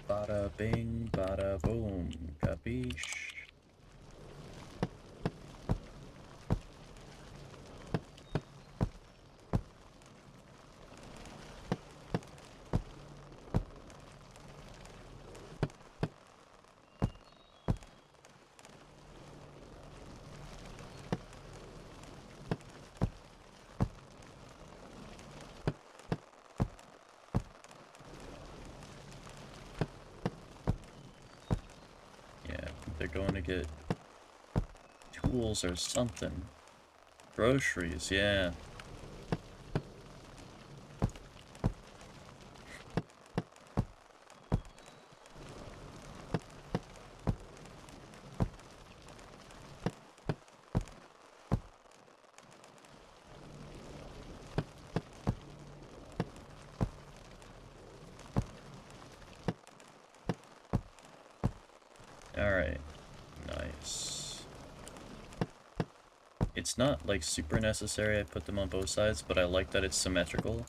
Bada bing, bada boom, capiche? They're going to get tools or something. Groceries, yeah. Alright. Nice. It's not, like, super necessary I put them on both sides, but I like that it's symmetrical.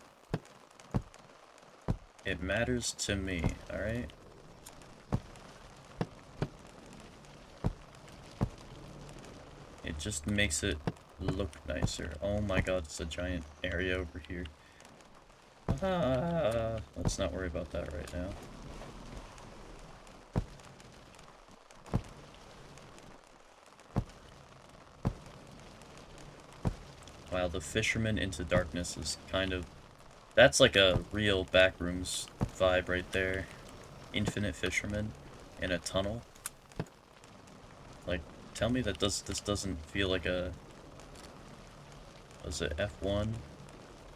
It matters to me, alright? It just makes it look nicer. Oh my god, it's a giant area over here. Let's not worry about that right now. Wow, the Fisherman into Darkness is kind of... That's like a real Backrooms vibe right there. Infinite Fisherman in a tunnel. Like, tell me that this doesn't feel like a... Was it F1?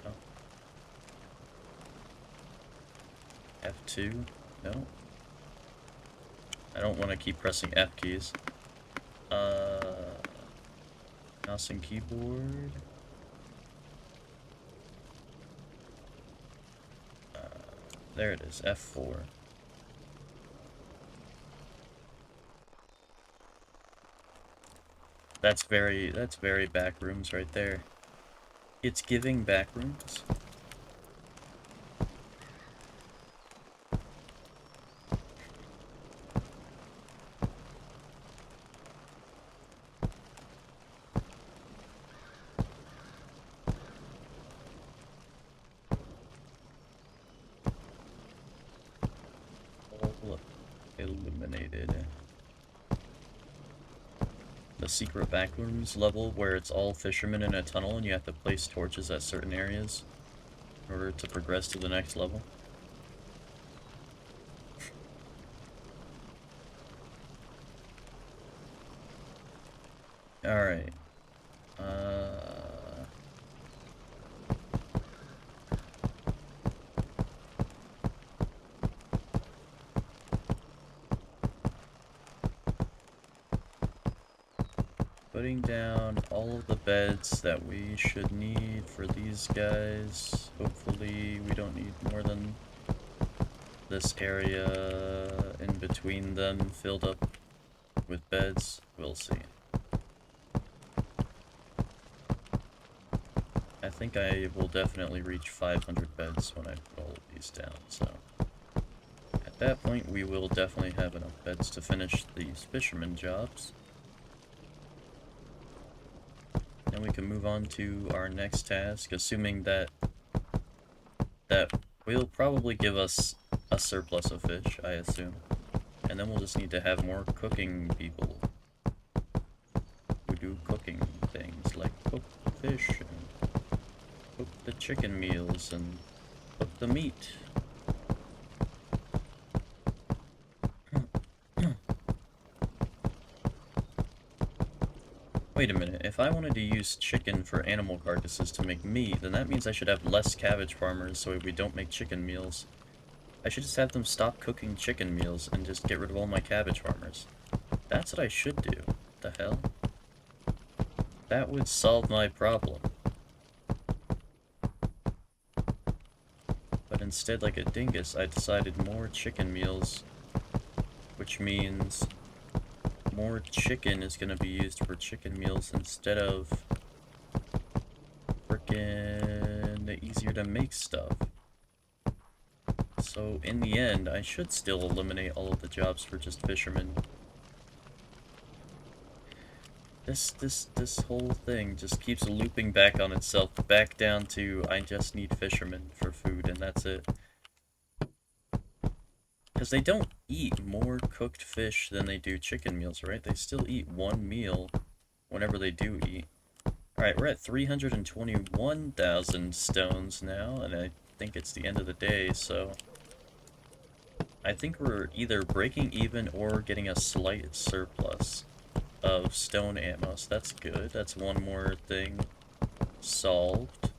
No. F2? No. I don't want to keep pressing F keys. Mouse and keyboard. There it is, F4. That's very Backrooms right there. It's giving Backrooms. All illuminated. The secret Backrooms level where it's all fishermen in a tunnel and you have to place torches at certain areas in order to progress to the next level. Alright. Putting down all of the beds that we should need for these guys. Hopefully we don't need more than this area in between them filled up with beds. We'll see. I think I will definitely reach 500 beds when I put all of these down, so... At that point we will definitely have enough beds to finish these fisherman jobs. And we can move on to our next task, assuming that will probably give us a surplus of fish, I assume. And then we'll just need to have more cooking people who do cooking things, like cook fish, and cook the chicken meals, and cook the meat. Wait a minute, if I wanted to use chicken for animal carcasses to make meat, then that means I should have less cabbage farmers so we don't make chicken meals. I should just have them stop cooking chicken meals and just get rid of all my cabbage farmers. That's what I should do. What the hell? That would solve my problem. But instead, like a dingus, I decided more chicken meals, which means more chicken is going to be used for chicken meals instead of frickin' the easier to make stuff. So in the end, I should still eliminate all of the jobs for just fishermen. This whole thing just keeps looping back on itself, back down to I just need fishermen for food and that's it. Because they don't eat more cooked fish than they do chicken meals, right? They still eat one meal whenever they do eat. Alright, we're at 321,000 stones now, and I think it's the end of the day, so I think we're either breaking even or getting a slight surplus of stone ammo, so that's good. That's one more thing solved.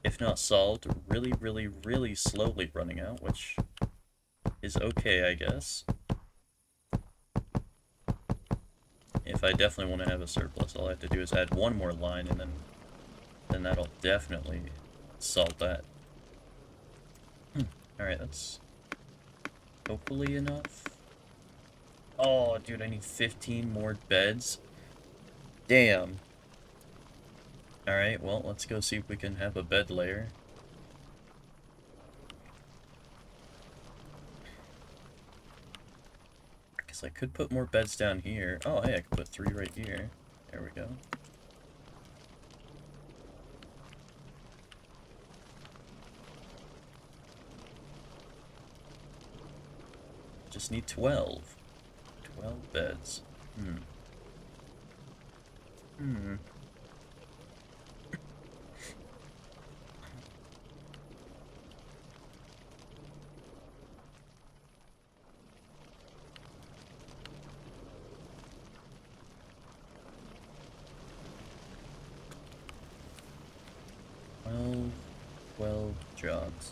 If not solved, really, really, really slowly running out, which is okay, I guess. If I definitely want to have a surplus, all I have to do is add one more line, and then that'll definitely solve that. Alright, that's hopefully enough. Oh, dude, I need 15 more beds. Damn. Alright, well, let's go see if we can have a bed layer. Because I could put more beds down here. Oh, hey, I could put 3 right here. There we go. Just need 12. 12 beds. Hmm. 12 jobs.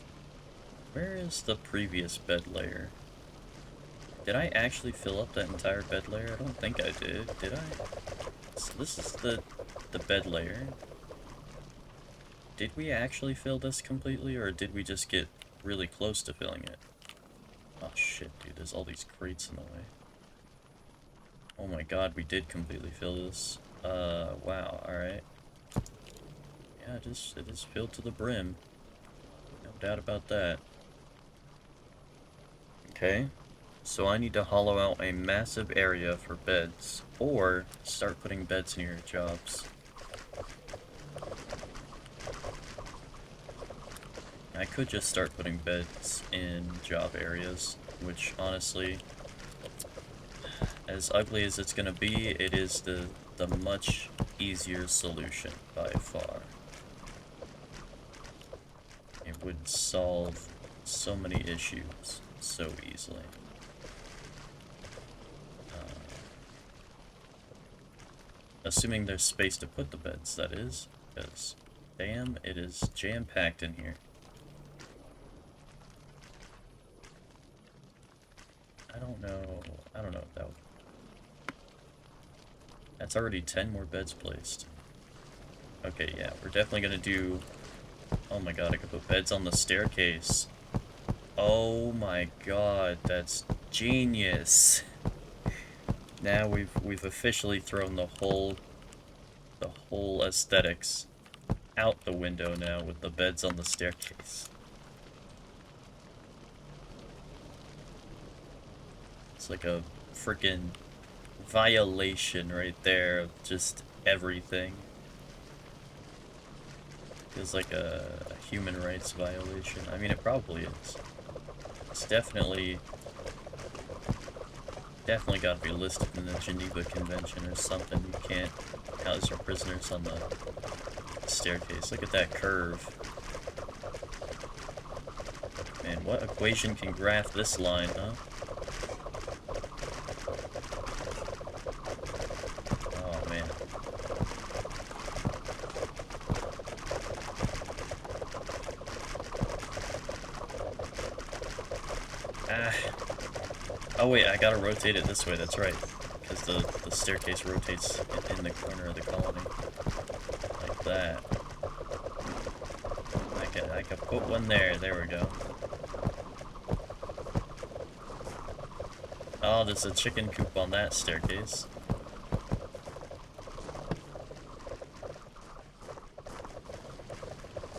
Where is the previous bed layer? Did I actually fill up that entire bed layer? I don't think I did I? So this is the bed layer. Did we actually fill this completely, or did we just get really close to filling it? Oh shit, dude, there's all these crates in the way. Oh my god, we did completely fill this. Wow, alright. Yeah, it is filled to the brim. No doubt about that. Okay. So I need to hollow out a massive area for beds, or start putting beds near jobs. I could just start putting beds in job areas, which honestly, as ugly as it's gonna be, it is the much easier solution by far. It would solve so many issues so easily. Assuming there's space to put the beds, that is, because damn, it is jam-packed in here. I don't know if that would... That's already 10 more beds placed. Okay, yeah, we're definitely gonna do... Oh my god, I could put beds on the staircase. Oh my god, that's genius. Now we've officially thrown the whole aesthetics out the window now with the beds on the staircase. It's like a freaking violation right there of just everything. Feels like a human rights violation. I mean, it probably is. It's definitely got to be listed in the Geneva Convention or something. You can't house your prisoners on the staircase. Look at that curve. Man, what equation can graph this line, huh? Oh, man. Ah. Oh, wait, I gotta rotate it this way, that's right. Because the staircase rotates in the corner of the colony. Like that. I can put one there. There we go. Oh, there's a chicken coop on that staircase.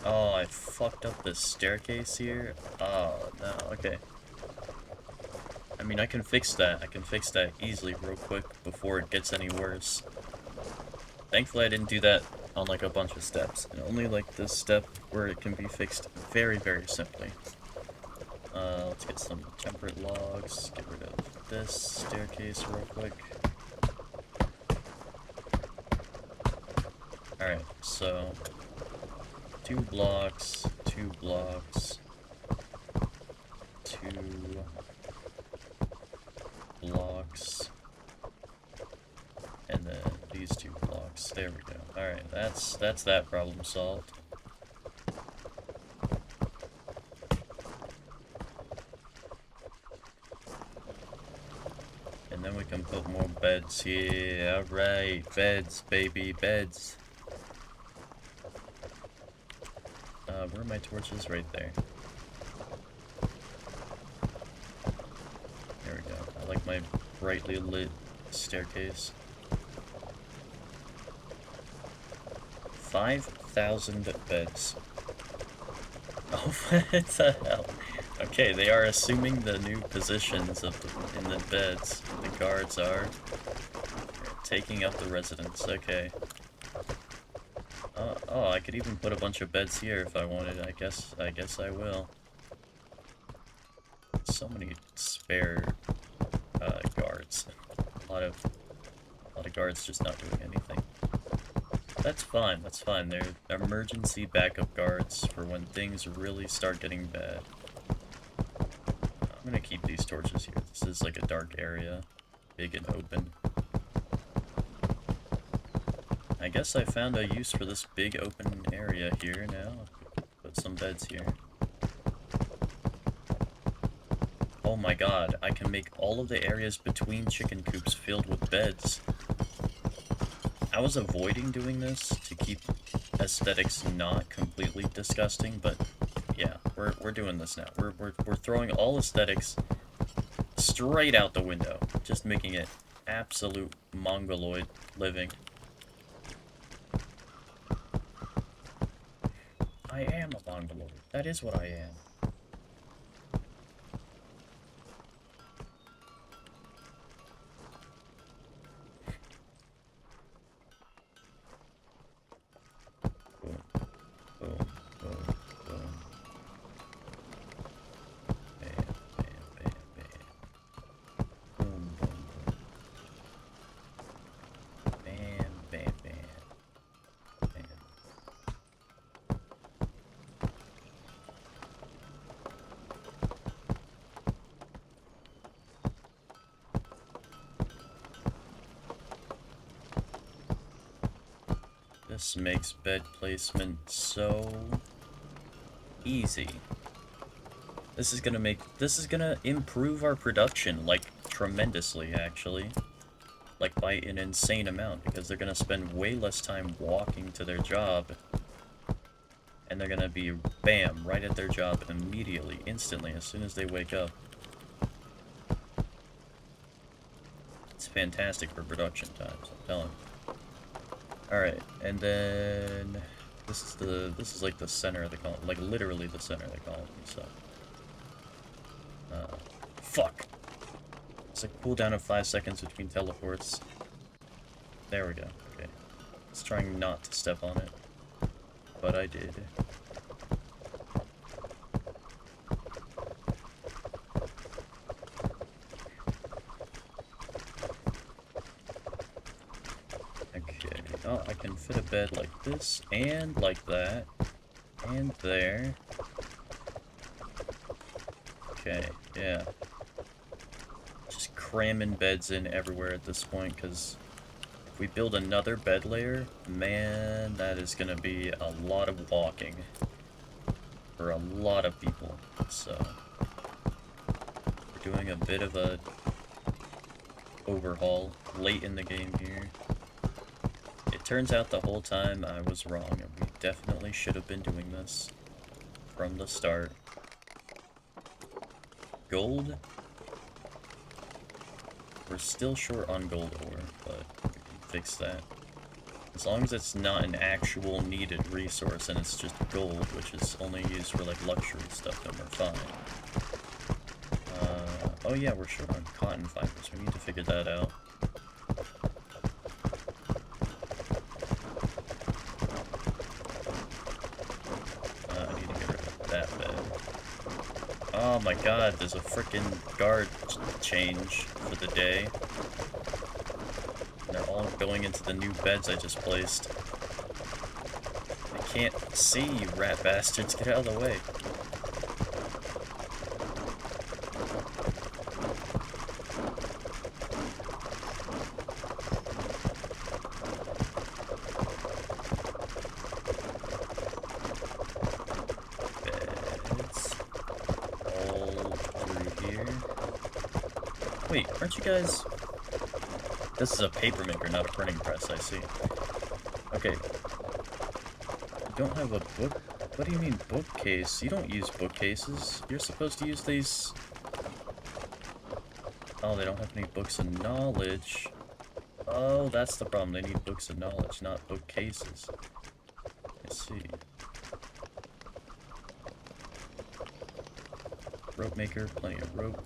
Oh, I fucked up this staircase here. Oh, no, okay. I mean, I can fix that. I can fix that easily real quick before it gets any worse. Thankfully, I didn't do that on, like, a bunch of steps. And only, like, this step where it can be fixed very, very simply. Let's get some temperate logs. Get rid of this staircase real quick. Alright, so 2 blocks, 2 blocks, 2 blocks, and then these 2 blocks. There we go. Alright, that's that problem solved. And then we can put more beds here. Alright, beds, baby, beds. Where are my torches? Right there. There we go. I like my brightly lit staircase. 5,000 beds. Oh, what the hell? Okay, they are assuming the new positions of in the beds. The guards are taking up the residence. Okay. Oh, I could even put a bunch of beds here if I wanted. I guess I will. So many spare guards. A lot of guards just not doing anything. That's fine. That's fine. They're emergency backup guards for when things really start getting bad. I'm gonna keep these torches here. This is like a dark area, big and open. I guess I found a use for this big open area here now. Put some beds here. Oh my god, I can make all of the areas between chicken coops filled with beds. I was avoiding doing this to keep aesthetics not completely disgusting, but yeah, we're doing this now. We're throwing all aesthetics straight out the window, just making it absolute mongoloid living. I am a mongoloid. That is what I am. Boom, boom, boom, boom. Bam, bam, bam, bam. Boom, boom, boom. Bam, bam, bam. Bam. This makes bed placement so easy. This is gonna improve our production, like, tremendously, actually. Like, by an insane amount, because they're gonna spend way less time walking to their job. And they're gonna be, bam, right at their job immediately, instantly, as soon as they wake up. It's fantastic for production times, I'm telling you. Alright, and then this is like the center of the colony, like literally the center of the colony, so. Fuck! It's like cooldown of 5 seconds between teleports. There we go, okay. Let's try not to step on it. but I did. Okay, oh, I can fit a bed like this, and like that, and there. Okay, yeah. Just cramming beds in everywhere at this point, because if we build another bed layer, man, that is going to be a lot of walking for a lot of people. So, we're doing a bit of a overhaul late in the game here. It turns out the whole time I was wrong, and we definitely should have been doing this from the start. Gold? We're still short on gold ore, but we can fix that. As long as it's not an actual needed resource and it's just gold, which is only used for like luxury stuff, then we're fine. Oh yeah, we're short on cotton fibers. We need to figure that out. I need to get rid of that bed. Oh my god, there's a frickin' guard change for the day. And they're all going into the new beds I just placed. I can't see, you rat bastards. Get out of the way. Beds. All through here. Wait, aren't you guys... This is a paper maker, not a printing press, I see. Okay. You don't have a book? What do you mean bookcase? You don't use bookcases. You're supposed to use these... Oh, they don't have any books of knowledge. Oh, that's the problem. They need books of knowledge, not bookcases. I see. Rope maker, plenty of rope.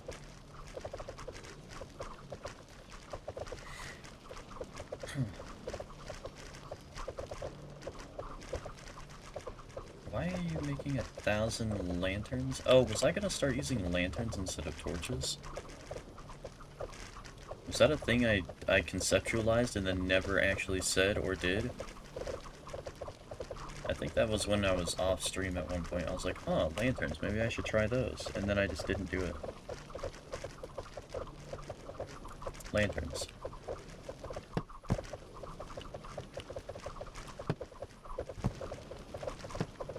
Why are you making 1,000 lanterns? Oh, was I gonna start using lanterns instead of torches? Was that a thing I conceptualized and then never actually said or did? I think that was when I was off stream at one point. I was like, oh, lanterns, maybe I should try those. And then I just didn't do it. Lanterns.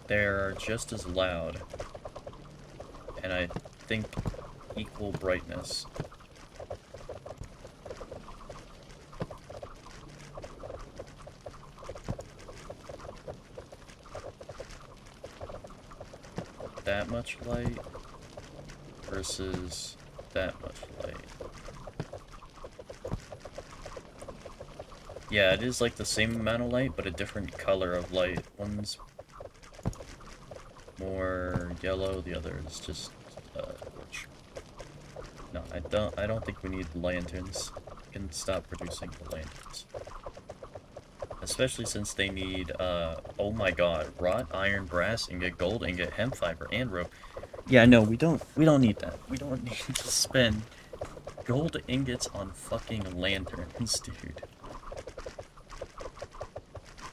They're just as loud. And I think equal brightness. That much light versus that much light. Yeah, it is like the same amount of light, but a different color of light. One's more yellow, the other is just orange. No, I don't think we need lanterns. We can stop producing the lanterns. Especially since they need, oh my god, wrought iron, brass, ingot, gold, ingot, hemp fiber, and rope. Yeah, no, we don't need that. We don't need to spend gold ingots on fucking lanterns, dude.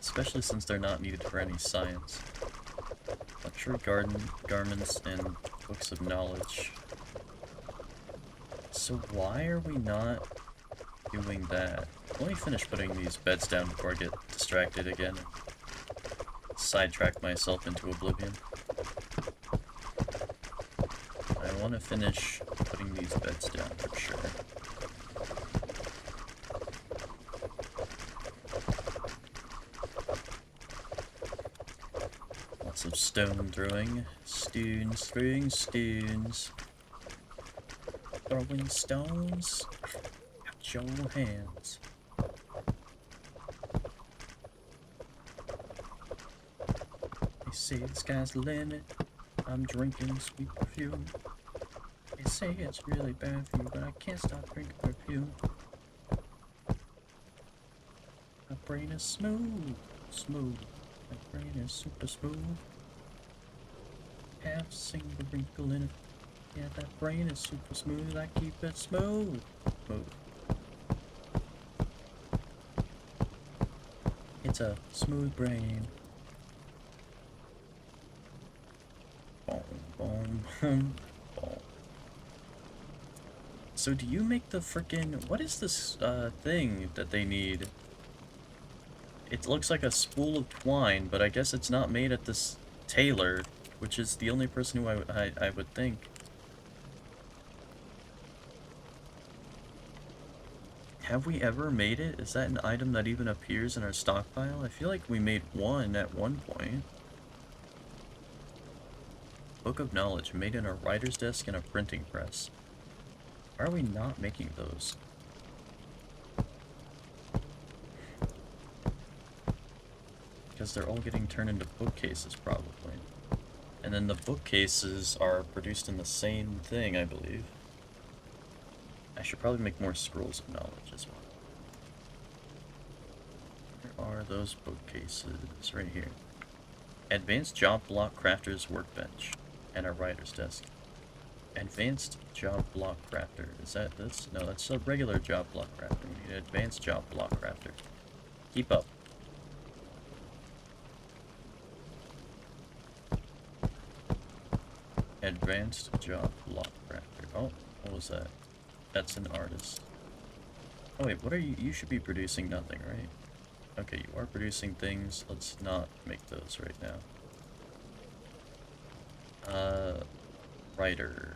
Especially since they're not needed for any science. Luxury garments and books of knowledge. So why are we not doing that? Let me finish putting these beds down before I get distracted again and sidetrack myself into oblivion. I want to finish putting these beds down for sure. Lots of stone throwing. Stones, throwing stones. Throwing stones out your hands. They say the sky's the limit. I'm drinking sweet perfume. They say it's really bad for you, but I can't stop drinking perfume. My brain is smooth, smooth. My brain is super smooth. Half single wrinkle in it. Yeah, that brain is super smooth. I keep it smooth. Smooth. It's a smooth brain. Boom, boom, boom, boom. So do you make the frickin'... What is this, thing that they need? It looks like a spool of twine, but I guess it's not made at this tailor, which is the only person who I would think. Have we ever made it? Is that an item that even appears in our stockpile? I feel like we made one at one point. Book of Knowledge, made in a writer's desk and a printing press. Why are we not making those? Because they're all getting turned into bookcases, probably. And then the bookcases are produced in the same thing, I believe. I should probably make more scrolls of knowledge as well. Where are those bookcases? Right here. Advanced Job Block Crafter's Workbench and a writer's desk. Advanced Job Block Crafter. Is that this? No, that's a regular Job Block Crafter. We need an Advanced Job Block Crafter. Keep up. Advanced Job Block Crafter. Oh, what was that? That's an artist. Oh wait, what are you? You should be producing nothing, right? Okay, you are producing things. Let's not make those right now. Writer.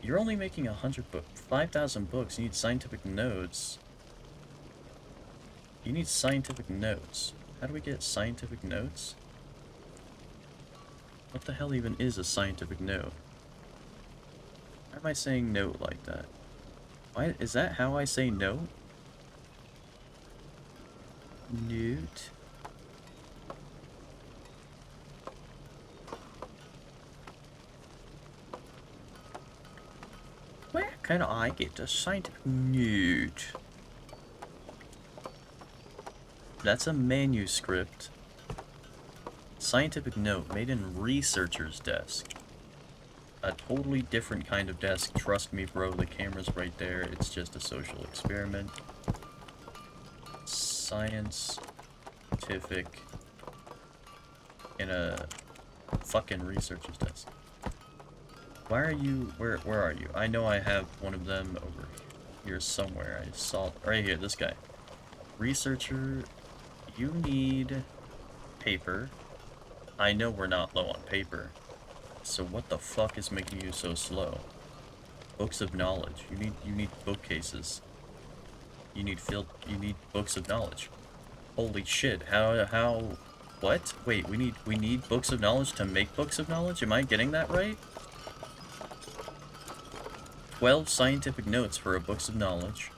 You're only making 5,000 books. You need scientific nodes. You need scientific nodes. How do we get scientific nodes? What the hell even is a scientific node? Why am I saying note like that? Why is that how I say note? Note. Where can I get a scientific note? That's a manuscript. Scientific note made in researcher's desk. A totally different kind of desk. Trust me, bro. The camera's right there. It's just a social experiment. Scientific in a fucking researcher's desk. Why are you... Where are you? I know I have one of them over here somewhere. I saw... Right here, this guy. Researcher, you need paper. I know we're not low on paper. So what the fuck is making you so slow? Books of knowledge. You need bookcases. You need books of knowledge. Holy shit. How what? Wait, we need books of knowledge to make books of knowledge? Am I getting that right? 12 scientific notes for a books of knowledge.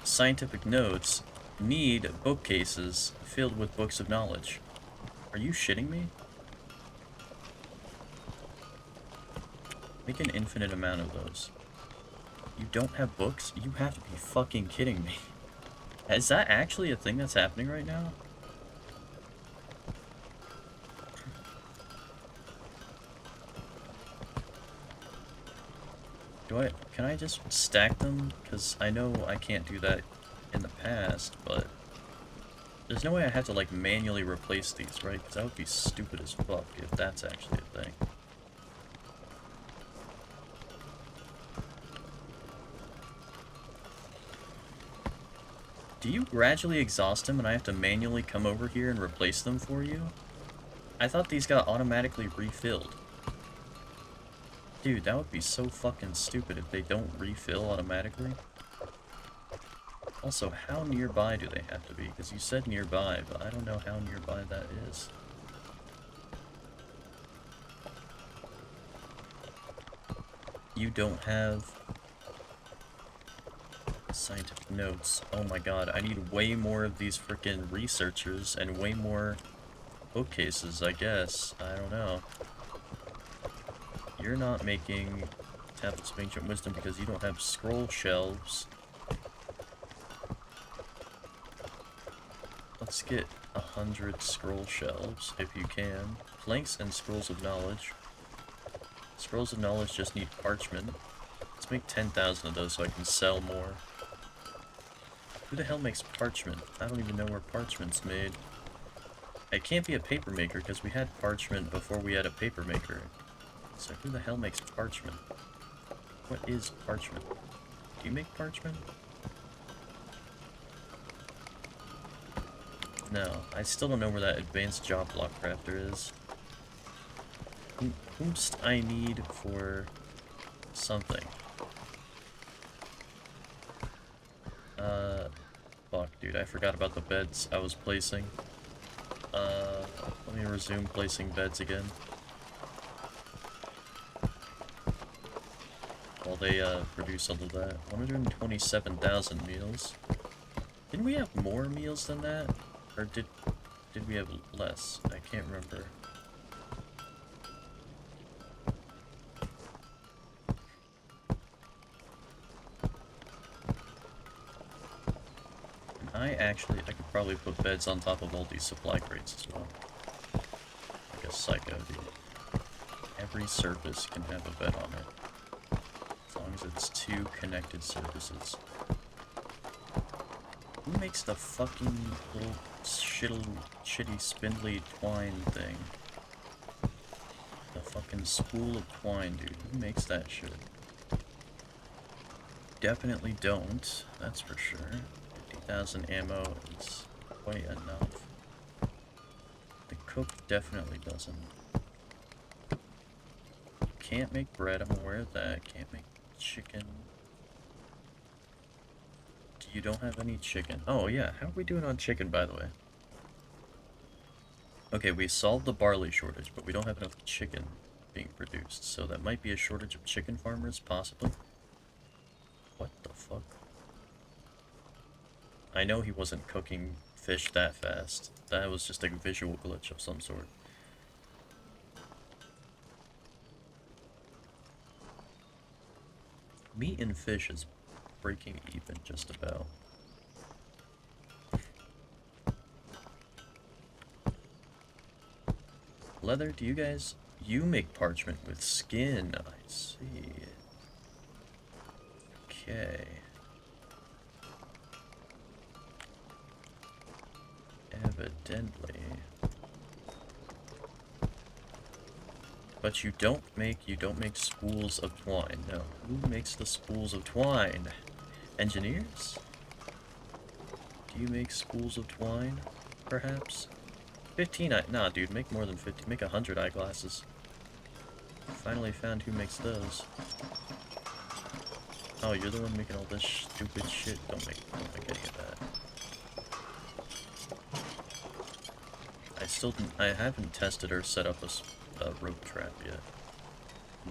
Scientific notes need bookcases filled with books of knowledge. Are you shitting me? Make an infinite amount of those. You don't have books? You have to be fucking kidding me. Is that actually a thing that's happening right now? Can I just stack them? Because I know I can't do that in the past, but there's no way I have to like manually replace these, right? Because that would be stupid as fuck if that's actually a thing. Do you gradually exhaust them and I have to manually come over here and replace them for you? I thought these got automatically refilled. Dude, that would be so fucking stupid if they don't refill automatically. Also, how nearby do they have to be? Because you said nearby, but I don't know how nearby that is. You don't have scientific notes. Oh my god, I need way more of these freaking researchers and way more bookcases, I guess. I don't know. You're not making tablets of ancient wisdom because you don't have scroll shelves. Let's get 100 scroll shelves, if you can. Planks and scrolls of knowledge. Scrolls of knowledge just need parchment. Let's make 10,000 of those so I can sell more. Who the hell makes parchment? I don't even know where parchment's made. It can't be a paper maker because we had parchment before we had a paper maker. So who the hell makes parchment? What is parchment? Do you make parchment? No, I still don't know where that advanced job block crafter is. Oops, I need for something. Fuck, dude, I forgot about the beds I was placing. Let me resume placing beds again. While they, produce all of that. 127,000 meals. Didn't we have more meals than that? Or did we have less? I can't remember. I could probably put beds on top of all these supply crates as well. Like a psycho, dude. Every surface can have a bed on it. As long as it's 2 connected surfaces. Who makes the fucking little shitty spindly twine thing? The fucking spool of twine, dude. Who makes that shit? Definitely don't, that's for sure. 50,000 ammo is quite enough. The cook definitely doesn't. Can't make bread, I'm aware of that. Can't make chicken. You don't have any chicken. Oh yeah, how are we doing on chicken, by the way? Okay, we solved the barley shortage, but we don't have enough chicken being produced, so that might be a shortage of chicken farmers, possibly. What the fuck? I know he wasn't cooking fish that fast. That was just a visual glitch of some sort. Meat and fish is breaking even, just about. Leather, do you guys... You make parchment with skin, I see. Okay. Evidently. But you don't make spools of twine. No. Who makes the spools of twine? Engineers? Do you make spools of twine, perhaps? 15 nah, dude, make more than 50. Make 100 eyeglasses. Finally found who makes those. Oh, you're the one making all this stupid shit? Don't make any of that. I haven't tested or set up a rope trap yet.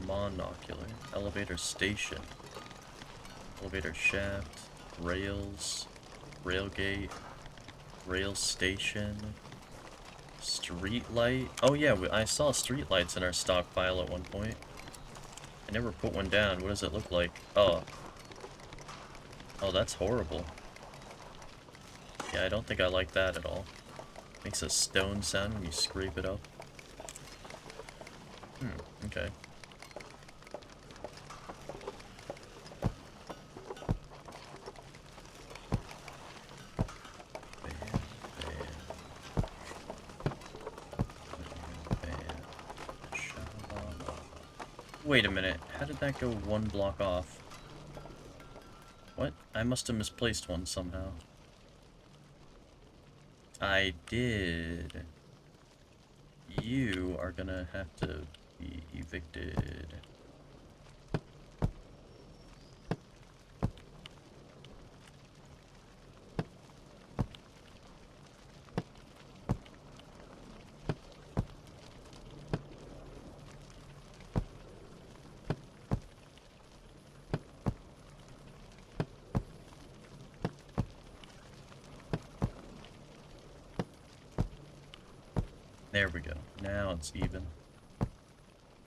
Monocular. Elevator station. Elevator shaft. Rails. Railgate. Rail station. Street light. Oh yeah, I saw street lights in our stockpile at one point. I never put one down. What does it look like? Oh. Oh, that's horrible. Yeah, I don't think I like that at all. Makes a stone sound when you scrape it up. Okay. Wait a minute, how did that go one block off? What? I must have misplaced one somehow. I did. You are gonna have to be evicted. There we go. Now it's even.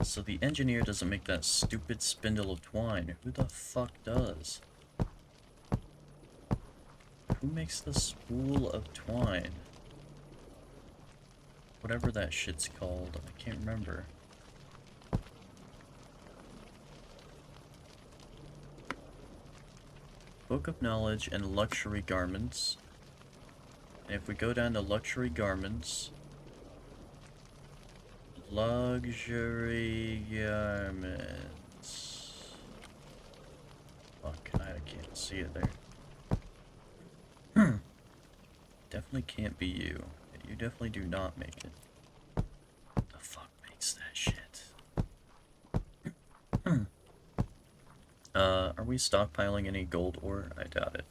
So the engineer doesn't make that stupid spindle of twine. Who the fuck does? Who makes the spool of twine? whatever that shit's called. I can't remember. Book of Knowledge and Luxury Garments. And if we go down to Luxury Garments... Luxury Garments... Fuck, I can't see it there. Definitely can't be you. You definitely do not make it. What the fuck makes that shit? Are we stockpiling any gold ore? I doubt it.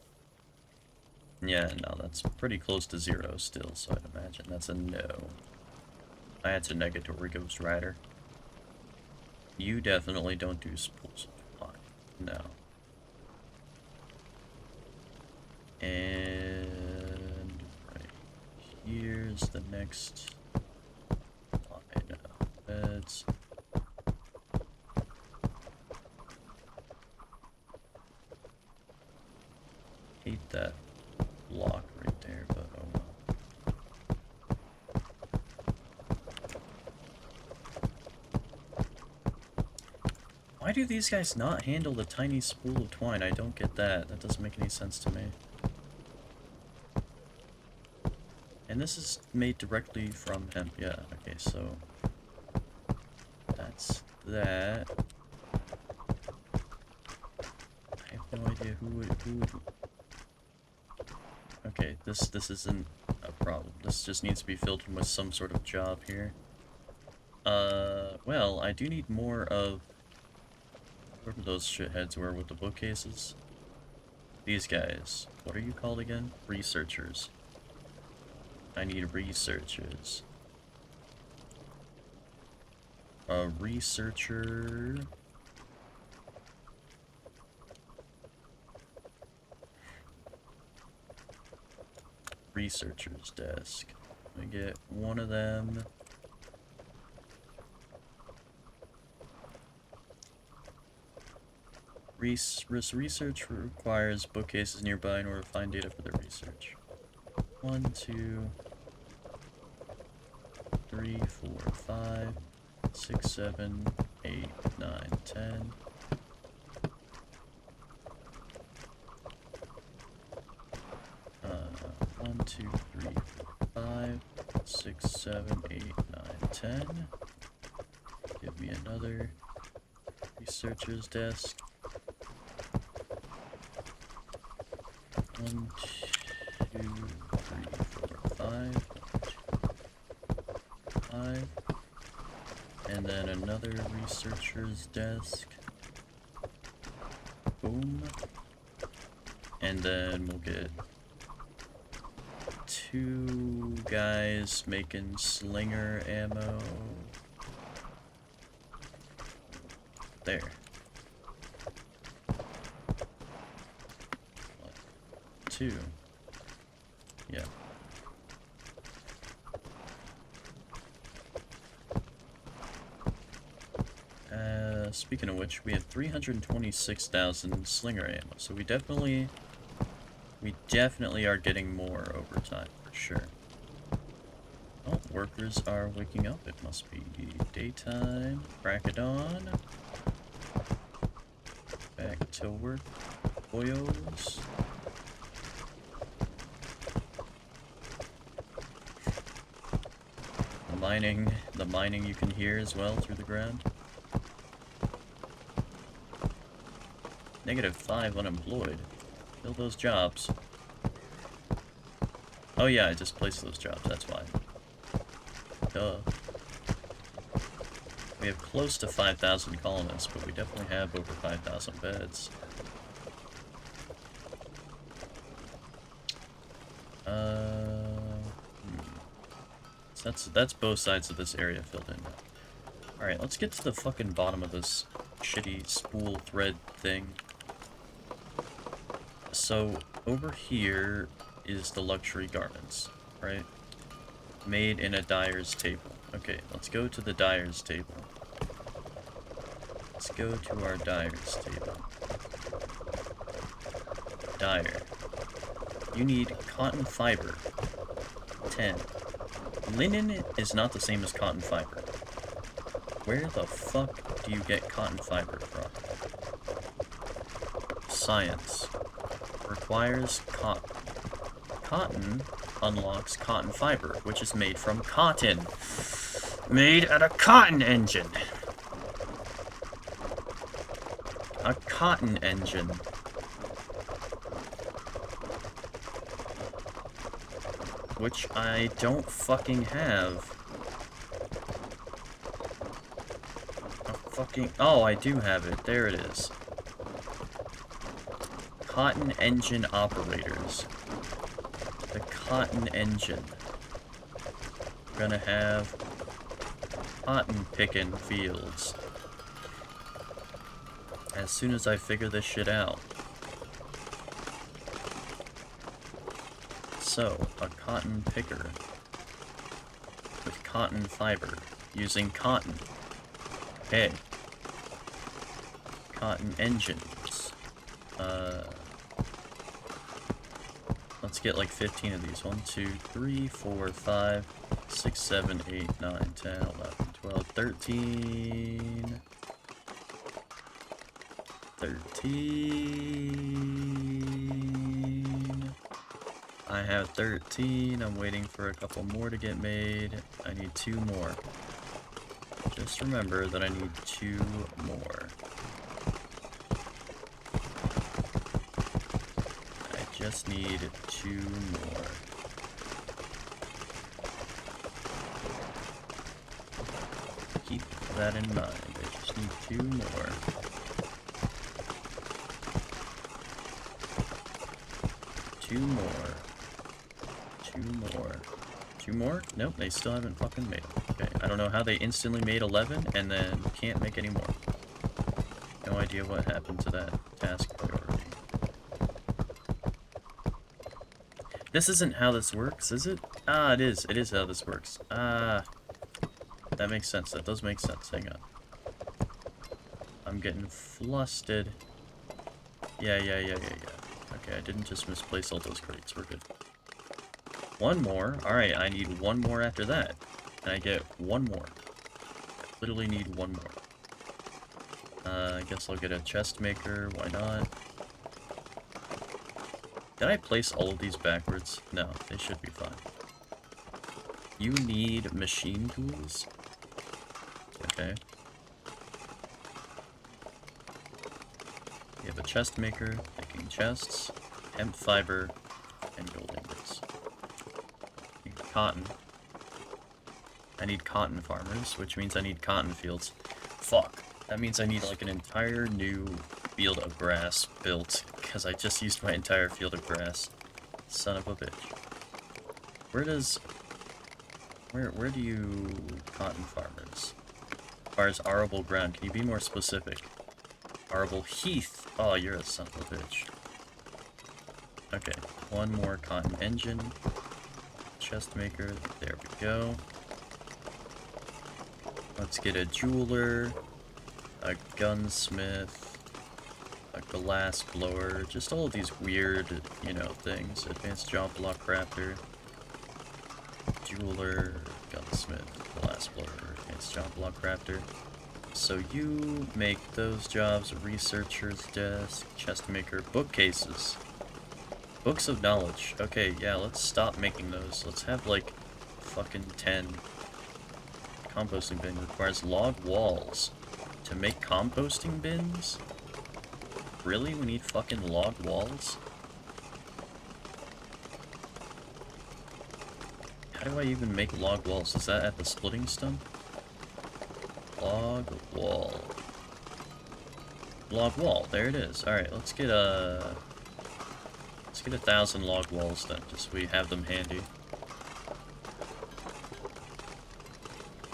Yeah, no, that's pretty close to 0 still, so I'd imagine that's a no. That's a negatory Ghost Rider. You definitely don't do spools of twine. No. And right here's the next line of beds. Hate that block right there, but oh well. Why do these guys not handle the tiny spool of twine? I don't get that. That doesn't make any sense to me. And this is made directly from hemp. Yeah, okay, so that's that. I have no idea who would... Okay, this isn't a problem. This just needs to be filled in with some sort of job here. Well, I do need more of whoever those shitheads were with the bookcases. These guys. What are you called again? Researchers. I need researchers. A researcher... Researcher's desk. Let me get one of them. Research requires bookcases nearby in order to find data for their research. 1, 2, 3, 4, 5, 6, 7, 8, 9, 10. One, 2, 3, 4, 5, 6, 7, 8, 9, 10. Give me another researcher's desk. 1, 2, 3, 4, 5. 5. And then another researcher's desk. Boom. And then we'll get 2 guys making slinger ammo. There. 2. Yeah. Speaking of which, we have 326,000 slinger ammo, so we definitely are getting more over time, for sure. Oh, workers are waking up. It must be daytime. Crack it on. Back to work, boyos. The mining you can hear as well through the ground. -5 unemployed. Fill those jobs. Oh yeah, I just placed those jobs, that's why. Duh. We have close to 5,000 colonists, but we definitely have over 5,000 beds. So that's both sides of this area filled in. Alright, let's get to the fucking bottom of this shitty spool thread thing. So, over here is the luxury garments, right? Made in a dyer's table. Okay, let's go to the dyer's table. Let's go to our dyer's table. Dyer. You need cotton fiber. 10. Linen is not the same as cotton fiber. Where the fuck do you get cotton fiber from? Science. Requires cotton. Cotton unlocks cotton fiber, which is made from cotton. Made at a cotton engine. A cotton engine. Which I don't fucking have. Oh, I do have it. There it is. Cotton engine operators. The cotton engine. We're gonna have cotton picking fields. As soon as I figure this shit out. So, a cotton picker with cotton fiber using cotton. Okay. Cotton engines. Let's get like 15 of these. 1, 2, 3, 4, 5, 6, 7, 8, 9, 10, 11, 12, 13. 13. I have 13. I'm waiting for a couple more to get made. I need 2 more. Just remember that I need 2 more. I just need 2 more. Keep that in mind. I just need 2 more. 2 more. 2 more. 2 more? Nope, they still haven't fucking made them. Okay, I don't know how they instantly made 11 and then can't make any more. No idea what happened to that task priority. This isn't how this works, is it? Ah, it is. It is how this works. Ah, that makes sense. That does make sense. Hang on. I'm getting flustered. Yeah. Okay, I didn't just misplace all those crates. We're good. 1 more. Alright, I need 1 more after that. And I get 1 more. I literally need 1 more. I guess I'll get a chest maker. Why not? Did I place all of these backwards? No, they should be fine. You need machine tools? Okay. We have a chest maker, making chests, hemp fiber, and gold ingots. Need cotton. I need cotton farmers, which means I need cotton fields. Fuck. That means I need like an entire new field of grass built, because I just used my entire field of grass. Son of a bitch. Where do you cotton farmers? As far as arable ground, can you be more specific? Arable heath. Oh, you're a son of a bitch. Okay, 1 more cotton engine. Chest maker. There we go. Let's get a jeweler, a gunsmith, a glass blower, just all of these weird, you know, things. Advanced job block crafter, jeweler, gunsmith, glass blower, advanced job block crafter. So you make those jobs. Researcher's desk, chest maker, bookcases. Books of knowledge. Okay, yeah, let's stop making those. Let's have like fucking 10. Composting bin requires log walls. To make composting bins? Really? We need fucking log walls? How do I even make log walls? Is that at the splitting stone? Log wall. Log wall. There it is. Alright, let's get 1,000 log walls then, just so we have them handy.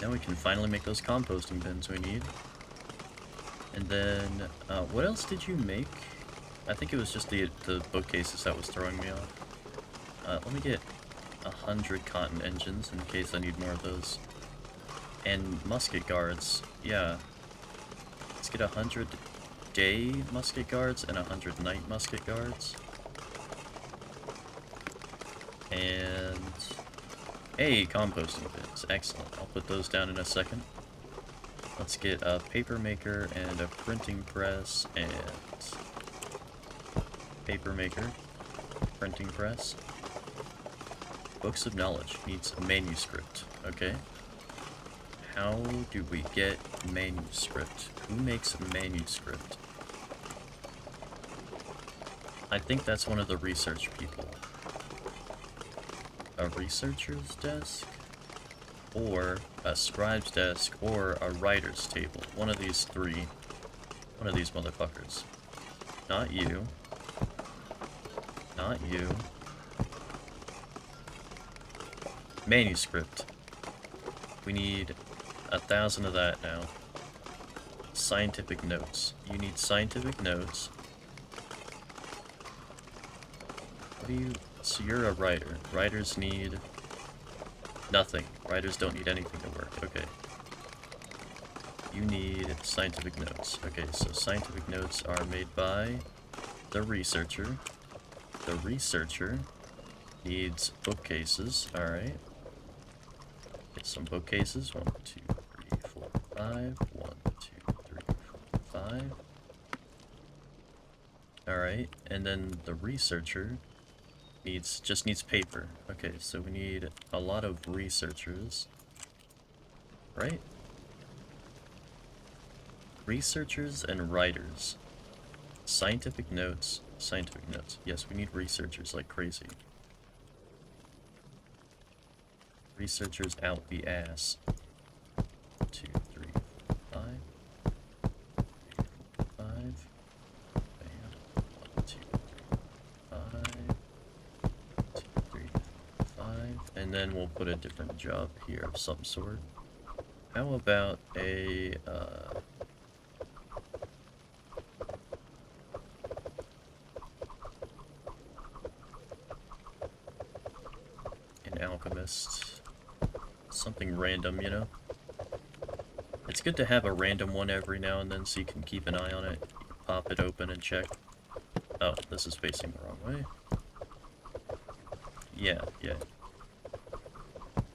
Now we can finally make those composting bins we need. And then, what else did you make? I think it was just the bookcases that was throwing me off. Let me get 100 cotton engines in case I need more of those. And musket guards, yeah. Let's get 100 day musket guards and 100 night musket guards. And Hey, composting bins. Excellent. I'll put those down in a second. Let's get a paper maker and a printing press and paper maker, printing press. Books of knowledge needs a manuscript. Okay. How do we get manuscript? Who makes a manuscript? I think that's one of the research people. A researcher's desk? Or a scribe's desk, or a writer's table. One of these three. One of these motherfuckers. Not you. Not you. Manuscript. We need 1,000 of that now. Scientific notes. You need scientific notes. What do you... So you're a writer. Writers need... nothing. Writers don't need anything to work. Okay. You need scientific notes. Okay, so scientific notes are made by the researcher. The researcher needs bookcases. Alright. Get some bookcases. 1, 2, 3, 4, 5. 1, 2, 3, 4, 5. Alright, and then the researcher just needs paper. Okay, so we need a lot of researchers. Right? Researchers and writers. Scientific notes. Scientific notes. Yes, we need researchers like crazy. Researchers out the ass. 2, 3, 4, 5. 5. Bam. 1, 2, 3, 5. 2, 3, 4, 5. And then we'll put a different job here of some sort. How about a, an alchemist. Something random, you know? It's good to have a random one every now and then so you can keep an eye on it. Pop it open and check. Oh, this is facing the wrong way. Yeah.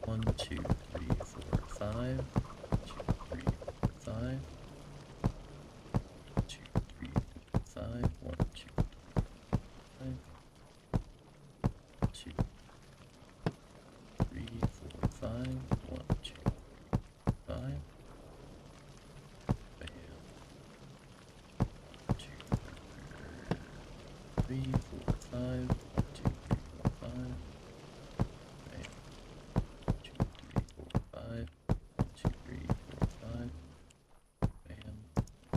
1, 2, 3, 4, 5. 2, 3, 4, 5. 2, 3, 4, 5. 1, 2, 3, 5. 2, 3, 4, 5. 1, 2, 5. Bam. 2, 3, 4, 5. 1, 2, 3, 4, 5. Bam. 2, 3, 4, 5. 1, 2, 3, 4, 5. Bam. 2,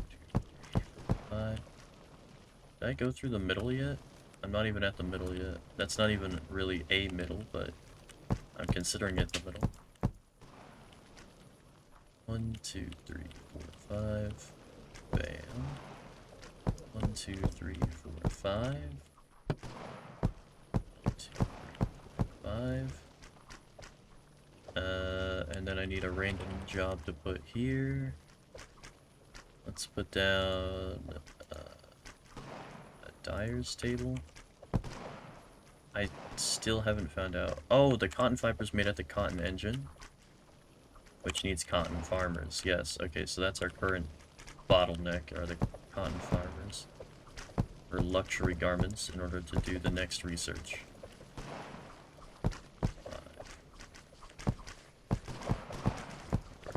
3, 4, 5. Did I go through the middle yet? I'm not even at the middle yet. That's not even really a middle, but I'm considering it the middle. 1, 2, 3, 4, 5. Bam. 1, 2, 3, 4, 5. 1, 2, 3, 4, 5. And then I need a random job to put here. Let's put down a dyer's table. I still haven't found out. Oh, the cotton fiber's made at the cotton engine, which needs cotton farmers. Yes, okay, so that's our current bottleneck, are the cotton farmers for luxury garments in order to do the next research.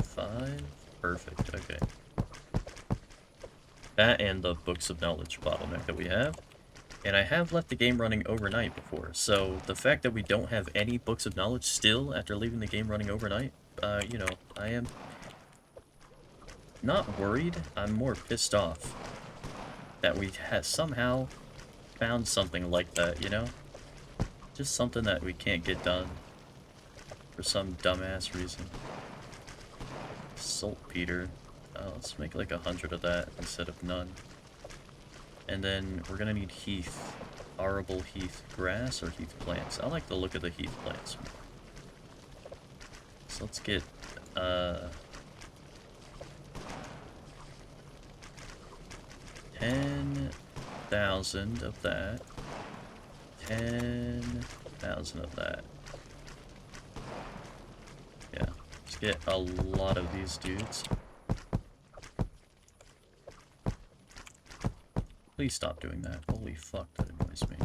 5. Perfect, okay. That and the books of knowledge bottleneck that we have. And I have left the game running overnight before, so the fact that we don't have any books of knowledge still after leaving the game running overnight, you know, I am not worried, I'm more pissed off that we have somehow found something like that, you know? Just something that we can't get done for some dumbass reason. Saltpeter. Let's make like 100 of that instead of none. And then we're gonna need heath. Arable heath grass or heath plants. I like the look of the heath plants more. So let's get 10,000 of that. 10,000 of that. get a lot of these dudes. Please stop doing that. Holy fuck, that annoys me.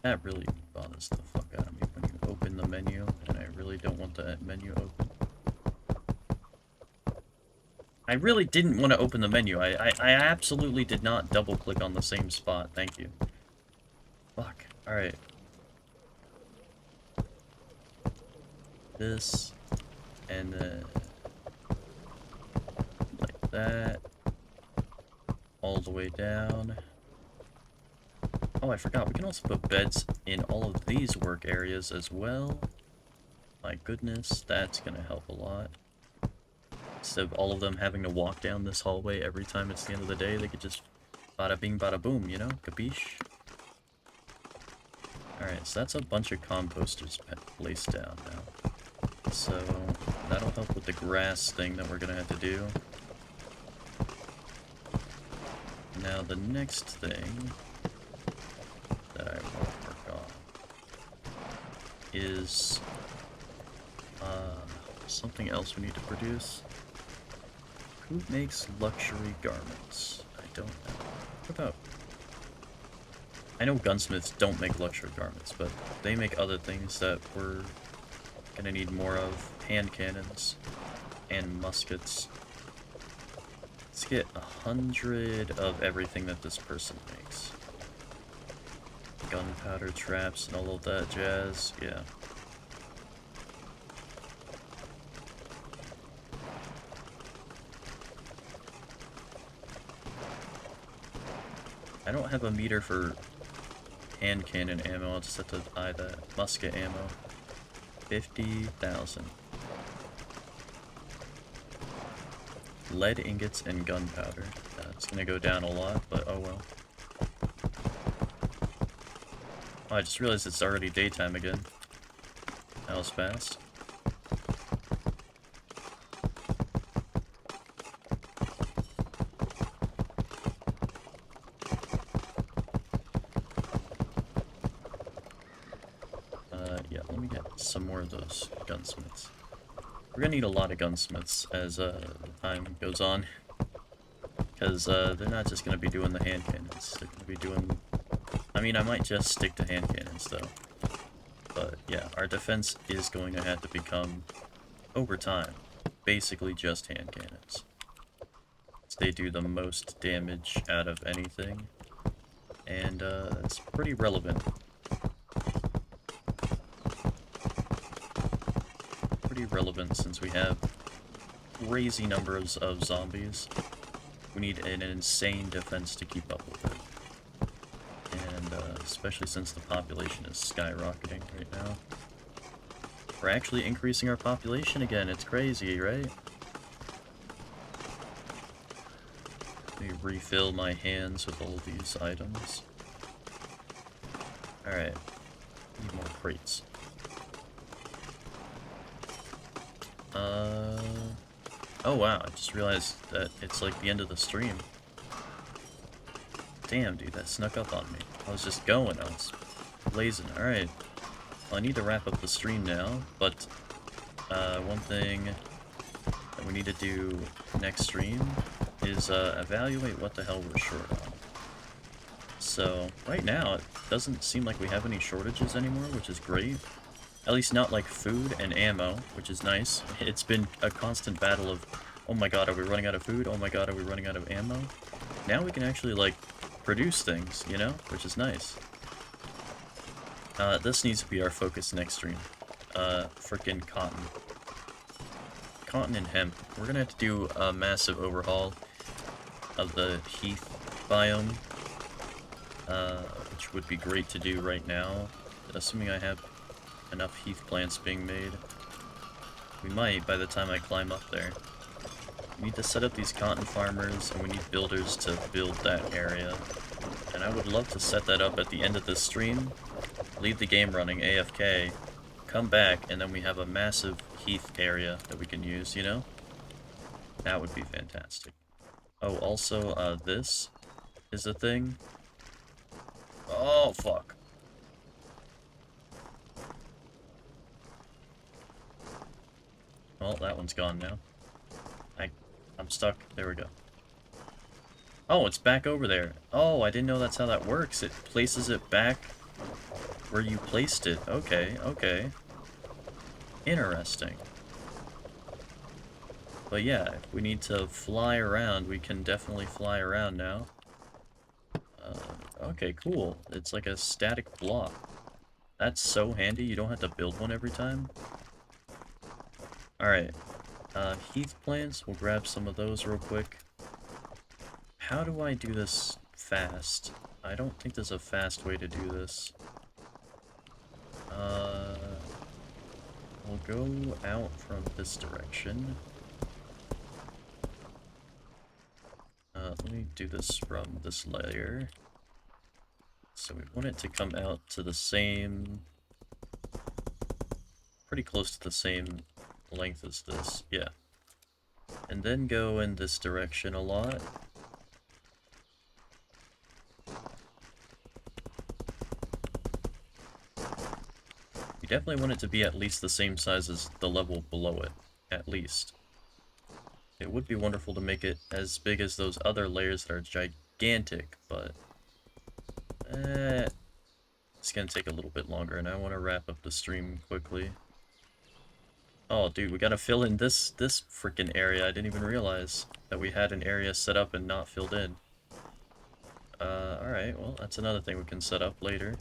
That really bothers the fuck out of me when you open the menu, and I really don't want the menu open. I really didn't want to open the menu. I absolutely did not double click on the same spot. Thank you. Fuck. Alright. This. And then like that. All the way down. Oh, I forgot. We can also put beds in all of these work areas as well. My goodness, that's going to help a lot. Instead of all of them having to walk down this hallway every time it's the end of the day, they could just bada bing bada boom, you know? Capiche? Alright, so that's a bunch of composters placed down now. So, that'll help with the grass thing that we're gonna have to do. Now, the next thing that I want to work on is something else we need to produce. Who makes luxury garments? I don't know. What about... I know gunsmiths don't make luxury garments, but they make other things that we're gonna need more of. Hand cannons and muskets. Let's get 100 of everything that this person makes. Gunpowder traps and all of that jazz, yeah. I don't have a meter for hand cannon ammo, I'll just have to buy that. Musket ammo. 50,000. Lead ingots and gunpowder. It's gonna go down a lot, but oh well. Oh, I just realized it's already daytime again. That was fast. Yeah, let me get some more of those gunsmiths. We're gonna need a lot of gunsmiths as the time goes on. Because they're not just gonna be doing the hand cannons. They're gonna be doing... I mean, I might just stick to hand cannons, though. But, yeah, our defense is going to have to become, over time, basically just hand cannons. They do the most damage out of anything. And, it's pretty relevant. Pretty relevant since we have crazy numbers of zombies. We need an insane defense to keep up with it. And especially since the population is skyrocketing right now. We're actually increasing our population again, it's crazy, right? Let me refill my hands with all of these items. Alright, need more crates. Oh wow, I just realized that it's like the end of the stream. Damn, dude, that snuck up on me. I was just going, I was blazing. Alright, well, I need to wrap up the stream now, but one thing that we need to do next stream is evaluate what the hell we're short on. So, right now, it doesn't seem like we have any shortages anymore, which is great. At least not like food and ammo, which is nice. It's been a constant battle of, oh my god, are we running out of food? Oh my god, are we running out of ammo? Now we can actually, like, produce things, you know? Which is nice. This needs to be our focus next stream. Frickin' cotton. Cotton and hemp. We're gonna have to do a massive overhaul of the heath biome. Which would be great to do right now. Assuming I have enough heath plants being made. We might by the time I climb up there. We need to set up these cotton farmers, and we need builders to build that area. And I would love to set that up at the end of this stream, leave the game running AFK, come back, and then we have a massive heath area that we can use, you know? That would be fantastic. Oh, also, this is a thing. Oh, fuck. Well, that one's gone now. I'm stuck. There we go. Oh, it's back over there. Oh, I didn't know that's how that works. It places it back where you placed it. Okay, okay. Interesting. But yeah, if we need to fly around, we can definitely fly around now. Okay, cool. It's like a static block. That's so handy, you don't have to build one every time. Alright, heath plants, we'll grab some of those real quick. How do I do this fast? I don't think there's a fast way to do this. We'll go out from this direction. Let me do this from this layer. So we want it to come out to the same... pretty close to the same length as this, yeah. And then go in this direction a lot. You definitely want it to be at least the same size as the level below it, at least. It would be wonderful to make it as big as those other layers that are gigantic, but it's gonna take a little bit longer, and I want to wrap up the stream quickly. Oh, dude, we gotta fill in this freaking area. I didn't even realize that we had an area set up and not filled in. Alright, well, that's another thing we can set up later.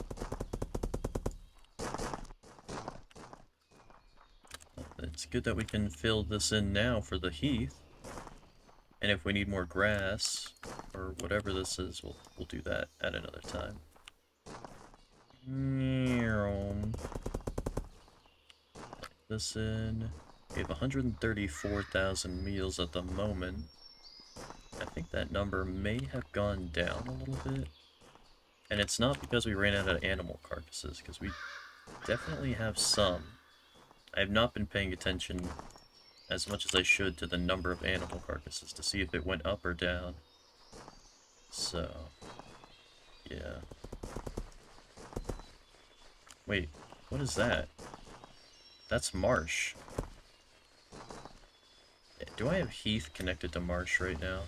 It's good that we can fill this in now for the heath. And if we need more grass, or whatever this is, we'll do that at another time. Put this in. We have 134,000 meals at the moment. I think that number may have gone down a little bit. And it's not because we ran out of animal carcasses, because we definitely have some. I have not been paying attention as much as I should to the number of animal carcasses to see if it went up or down. So, yeah. Wait, what is that? That's marsh. Do I have heath connected to marsh right now?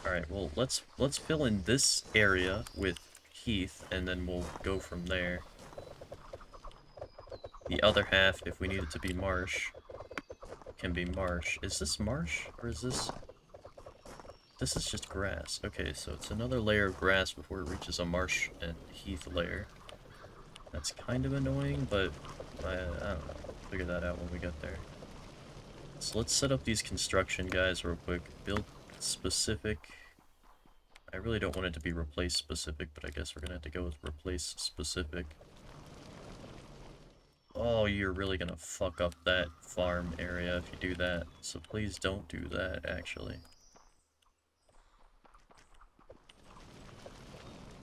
Alright, well, let's fill in this area with heath, and then we'll go from there. The other half, if we need it to be marsh, can be marsh. Is this marsh, or is this... This is just grass. Okay, so it's another layer of grass before it reaches a marsh and heath layer. That's kind of annoying, but I don't know. We'll figure that out when we get there. So let's set up these construction guys real quick. Build specific. I really don't want it to be replace specific, but I guess we're gonna have to go with replace specific. Oh, you're really gonna fuck up that farm area if you do that. So please don't do that, actually.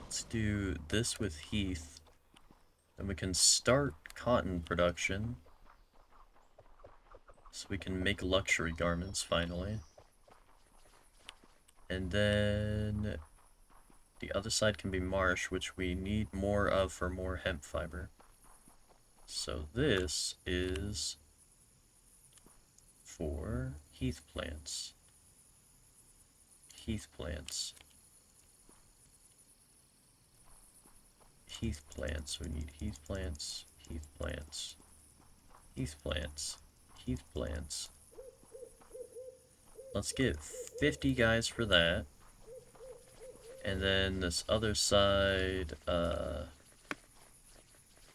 Let's do this with heath. Then we can start cotton production. So we can make luxury garments, finally. And then the other side can be marsh, which we need more of for more hemp fiber. So this is for heath plants. Heath plants. Heath plants. We need heath plants, heath plants, heath plants, heath plants. Let's get 50 guys for that. And then this other side,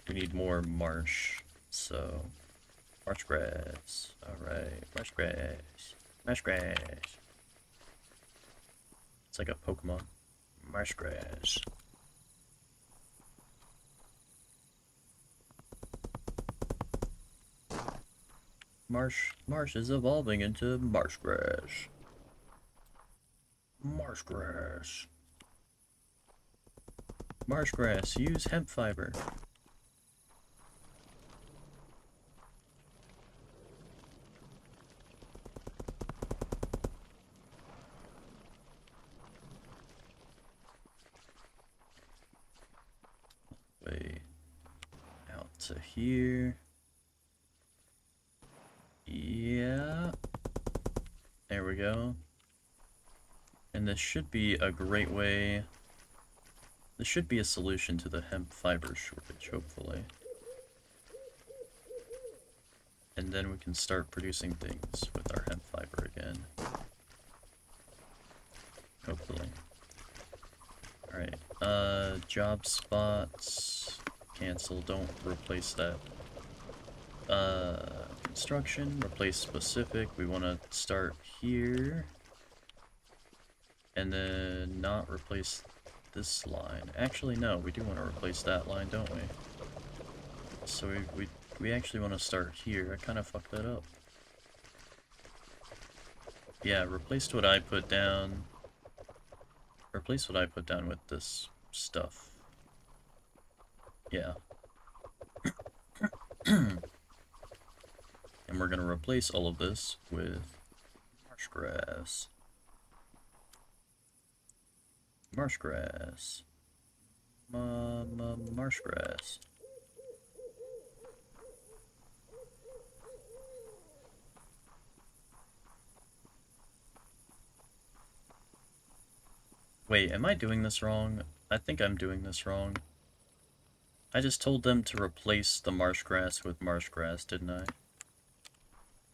we need more marsh. So, marsh grass. Alright, marsh grass. Marsh grass. It's like a Pokemon. Marsh grass. Marsh is evolving into marsh grass. Marsh grass. Marsh grass, use hemp fiber. Way out to here. Yeah. we go. And this should be a great way... This should be a solution to the hemp fiber shortage, hopefully. And then we can start producing things with our hemp fiber again. Hopefully. Alright, job spots. Cancel, don't replace that. Construction, replace specific. We want to start here. And then not replace this line. Actually, no, we do want to replace that line, don't we? So we actually want to start here. I kind of fucked that up. Yeah, replaced what I put down. Replace what I put down with this stuff. Yeah. And we're gonna replace all of this with marsh grass. Marsh grass. Marsh grass. Wait, am I doing this wrong? I think I'm doing this wrong. I just told them to replace the marsh grass with marsh grass, didn't I?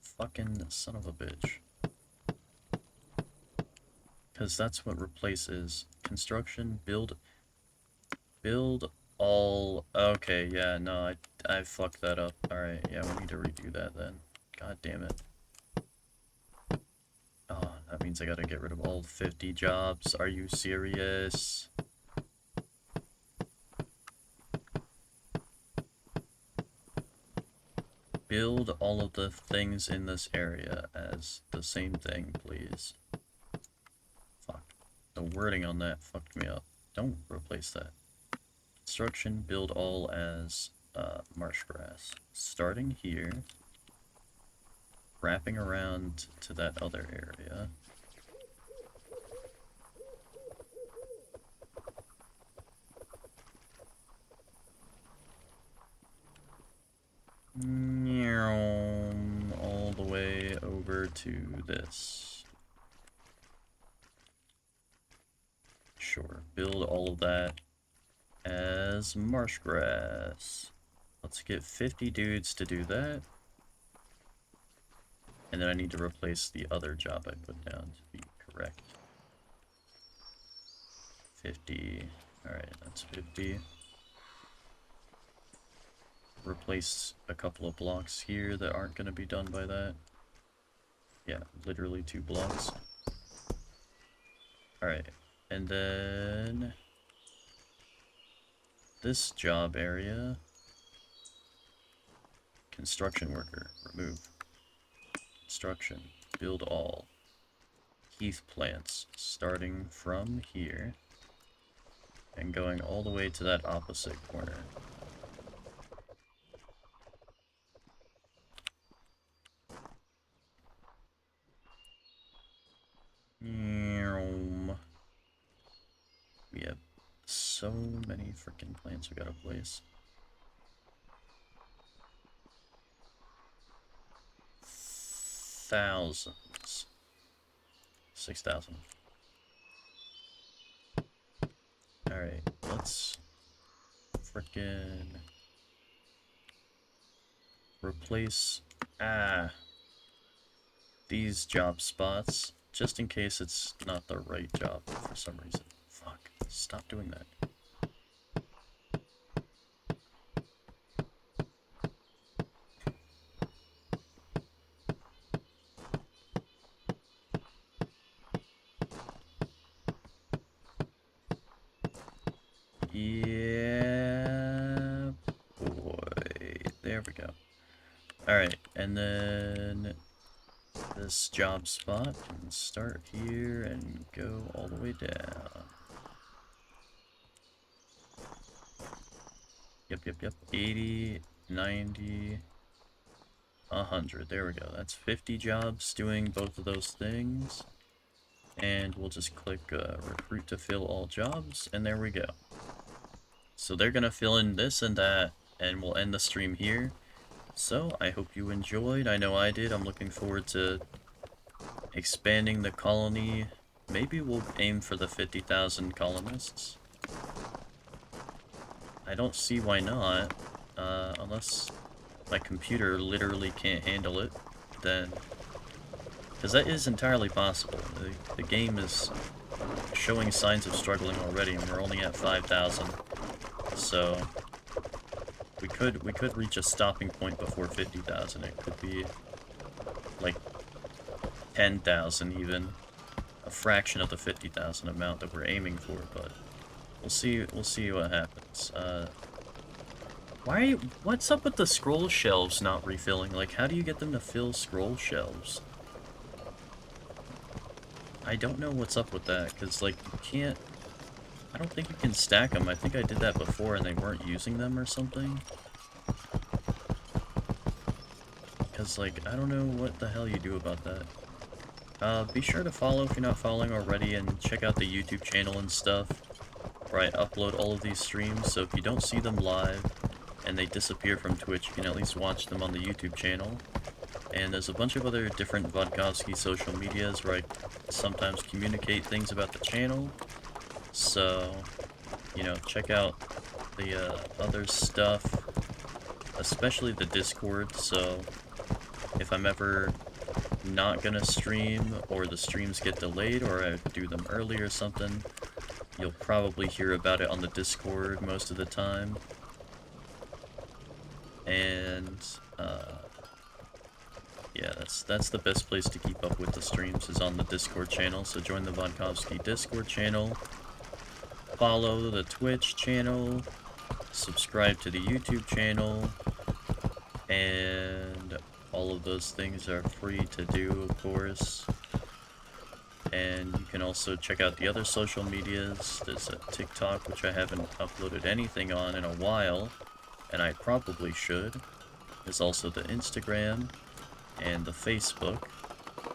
Fucking son of a bitch. Because that's what replace is. Construction, build all... Okay, yeah, no, I fucked that up. Alright, yeah, we need to redo that then. God damn it. Oh, that means I gotta get rid of all 50 jobs. Are you serious? Build all of the things in this area as the same thing, please. Fuck. The wording on that fucked me up. Don't replace that. Construction, build all as marsh grass. Starting here. Wrapping around to that other area. All the way over to this. Sure, build all of that as marsh grass. Let's get 50 dudes to do that. And then I need to replace the other job I put down to be correct. 50. Alright, that's 50. Replace a couple of blocks here that aren't going to be done by that. Yeah, literally 2 blocks. Alright, and then this job area. Construction worker, remove. Construction, build all. Heath plants, starting from here and going all the way to that opposite corner. We have so many freaking plants we gotta place. Thousands. 6,000. Alright, let's frickin' replace these job spots, just in case it's not the right job for some reason. Fuck, stop doing that. Yeah, boy. There we go. Alright, and then this job spot can start here and go all the way down. Yep. 80, 90, 100. There we go. That's 50 jobs doing both of those things. And we'll just click recruit to fill all jobs, and there we go. So they're gonna fill in this and that, and we'll end the stream here. So I hope you enjoyed. I know I did. I'm looking forward to expanding the colony. Maybe we'll aim for the 50,000 colonists. I don't see why not, unless my computer literally can't handle it, then... Because that is entirely possible. The game is showing signs of struggling already, and we're only at 5,000. So we could reach a stopping point before 50,000. It could be like 10,000 even, a fraction of the 50,000 amount that we're aiming for. But we'll see what happens. What's up with the scroll shelves not refilling? Like, how do you get them to fill scroll shelves? I don't know what's up with that, because, like, you can't... I don't think you can stack them. I think I did that before and they weren't using them or something. Because, like, I don't know what the hell you do about that. Be sure to follow if you're not following already, and check out the YouTube channel and stuff, where I upload all of these streams, so if you don't see them live, and they disappear from Twitch, you can at least watch them on the YouTube channel. And there's a bunch of other different Vodkavsky social medias where I sometimes communicate things about the channel. So, you know, check out the other stuff, especially the Discord. So if I'm ever not gonna stream, or the streams get delayed, or I do them early or something, you'll probably hear about it on the Discord most of the time. And, yeah, that's the best place to keep up with the streams, is on the Discord channel. So join the Vodkavsky Discord channel, follow the Twitch channel, subscribe to the YouTube channel, and all of those things are free to do, of course. And you can also check out the other social medias. There's a TikTok, which I haven't uploaded anything on in a while, and I probably should. There's also the Instagram and the Facebook.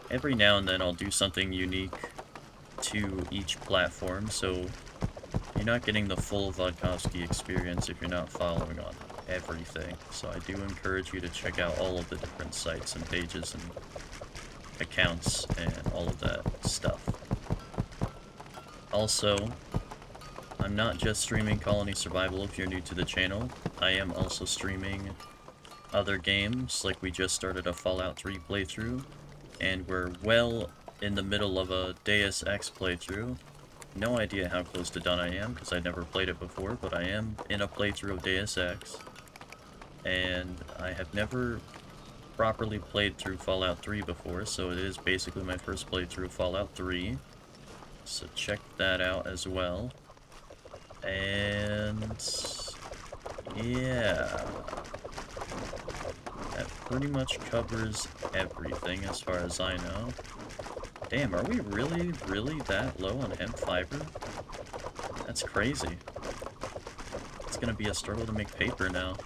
Every now and then I'll do something unique to each platform, so you're not getting the full Vodkavsky experience if you're not following on everything. So I do encourage you to check out all of the different sites and pages and accounts and all of that stuff. Also, I'm not just streaming Colony Survival if you're new to the channel. I am also streaming other games, like we just started a Fallout 3 playthrough, and we're well in the middle of a Deus Ex playthrough. No idea how close to done I am, because I've never played it before, but I am in a playthrough of Deus Ex, and I have never properly played through Fallout 3 before, so it is basically my first playthrough of Fallout 3, so check that out as well. And yeah, that pretty much covers everything as far as I know. Damn, are we really that low on hemp fiber? That's crazy. It's gonna be a struggle to make paper now.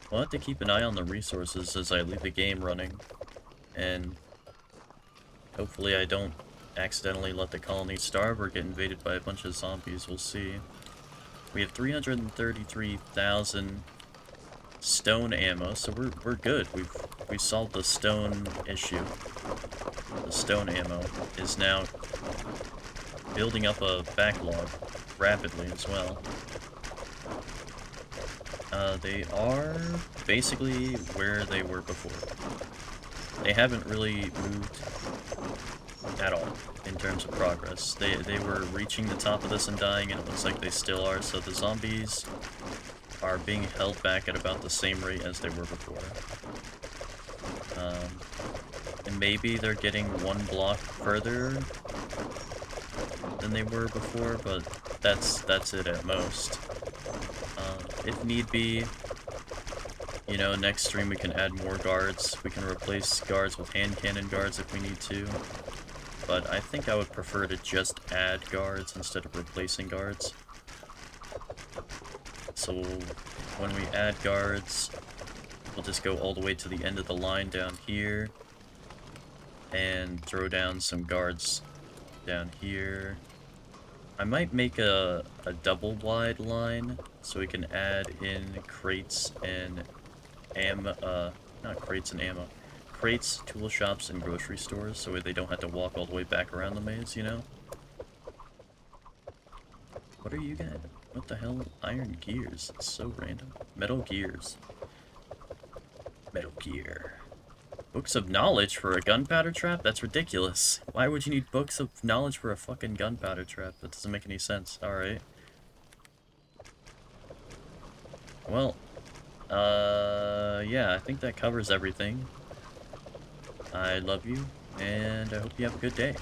We'll have to keep an eye on the resources as I leave the game running, and hopefully I don't accidentally let the colony starve or get invaded by a bunch of zombies. We'll see. We have 333,000 stone ammo, so we're good. We've solved the stone issue. The stone ammo is now building up a backlog rapidly as well. They are basically where they were before. They haven't really moved at all in terms of progress. They were reaching the top of this and dying, and it looks like they still are, so the zombies are being held back at about the same rate as they were before. And maybe they're getting one block further than they were before, but that's it at most. If need be, you know, next stream we can add more guards. We can replace guards with hand cannon guards if we need to. But I think I would prefer to just add guards instead of replacing guards. So when we add guards, we'll just go all the way to the end of the line down here and throw down some guards down here. I might make a double wide line so we can add in crates and not crates and ammo, crates, tool shops, and grocery stores so they don't have to walk all the way back around the maze, you know? What are you guys? What the hell? Iron gears. It's so random. Metal gears. Metal gear. Books of knowledge for a gunpowder trap? That's ridiculous. Why would you need books of knowledge for a fucking gunpowder trap? That doesn't make any sense. Alright. Well, yeah, I think that covers everything. I love you, and I hope you have a good day.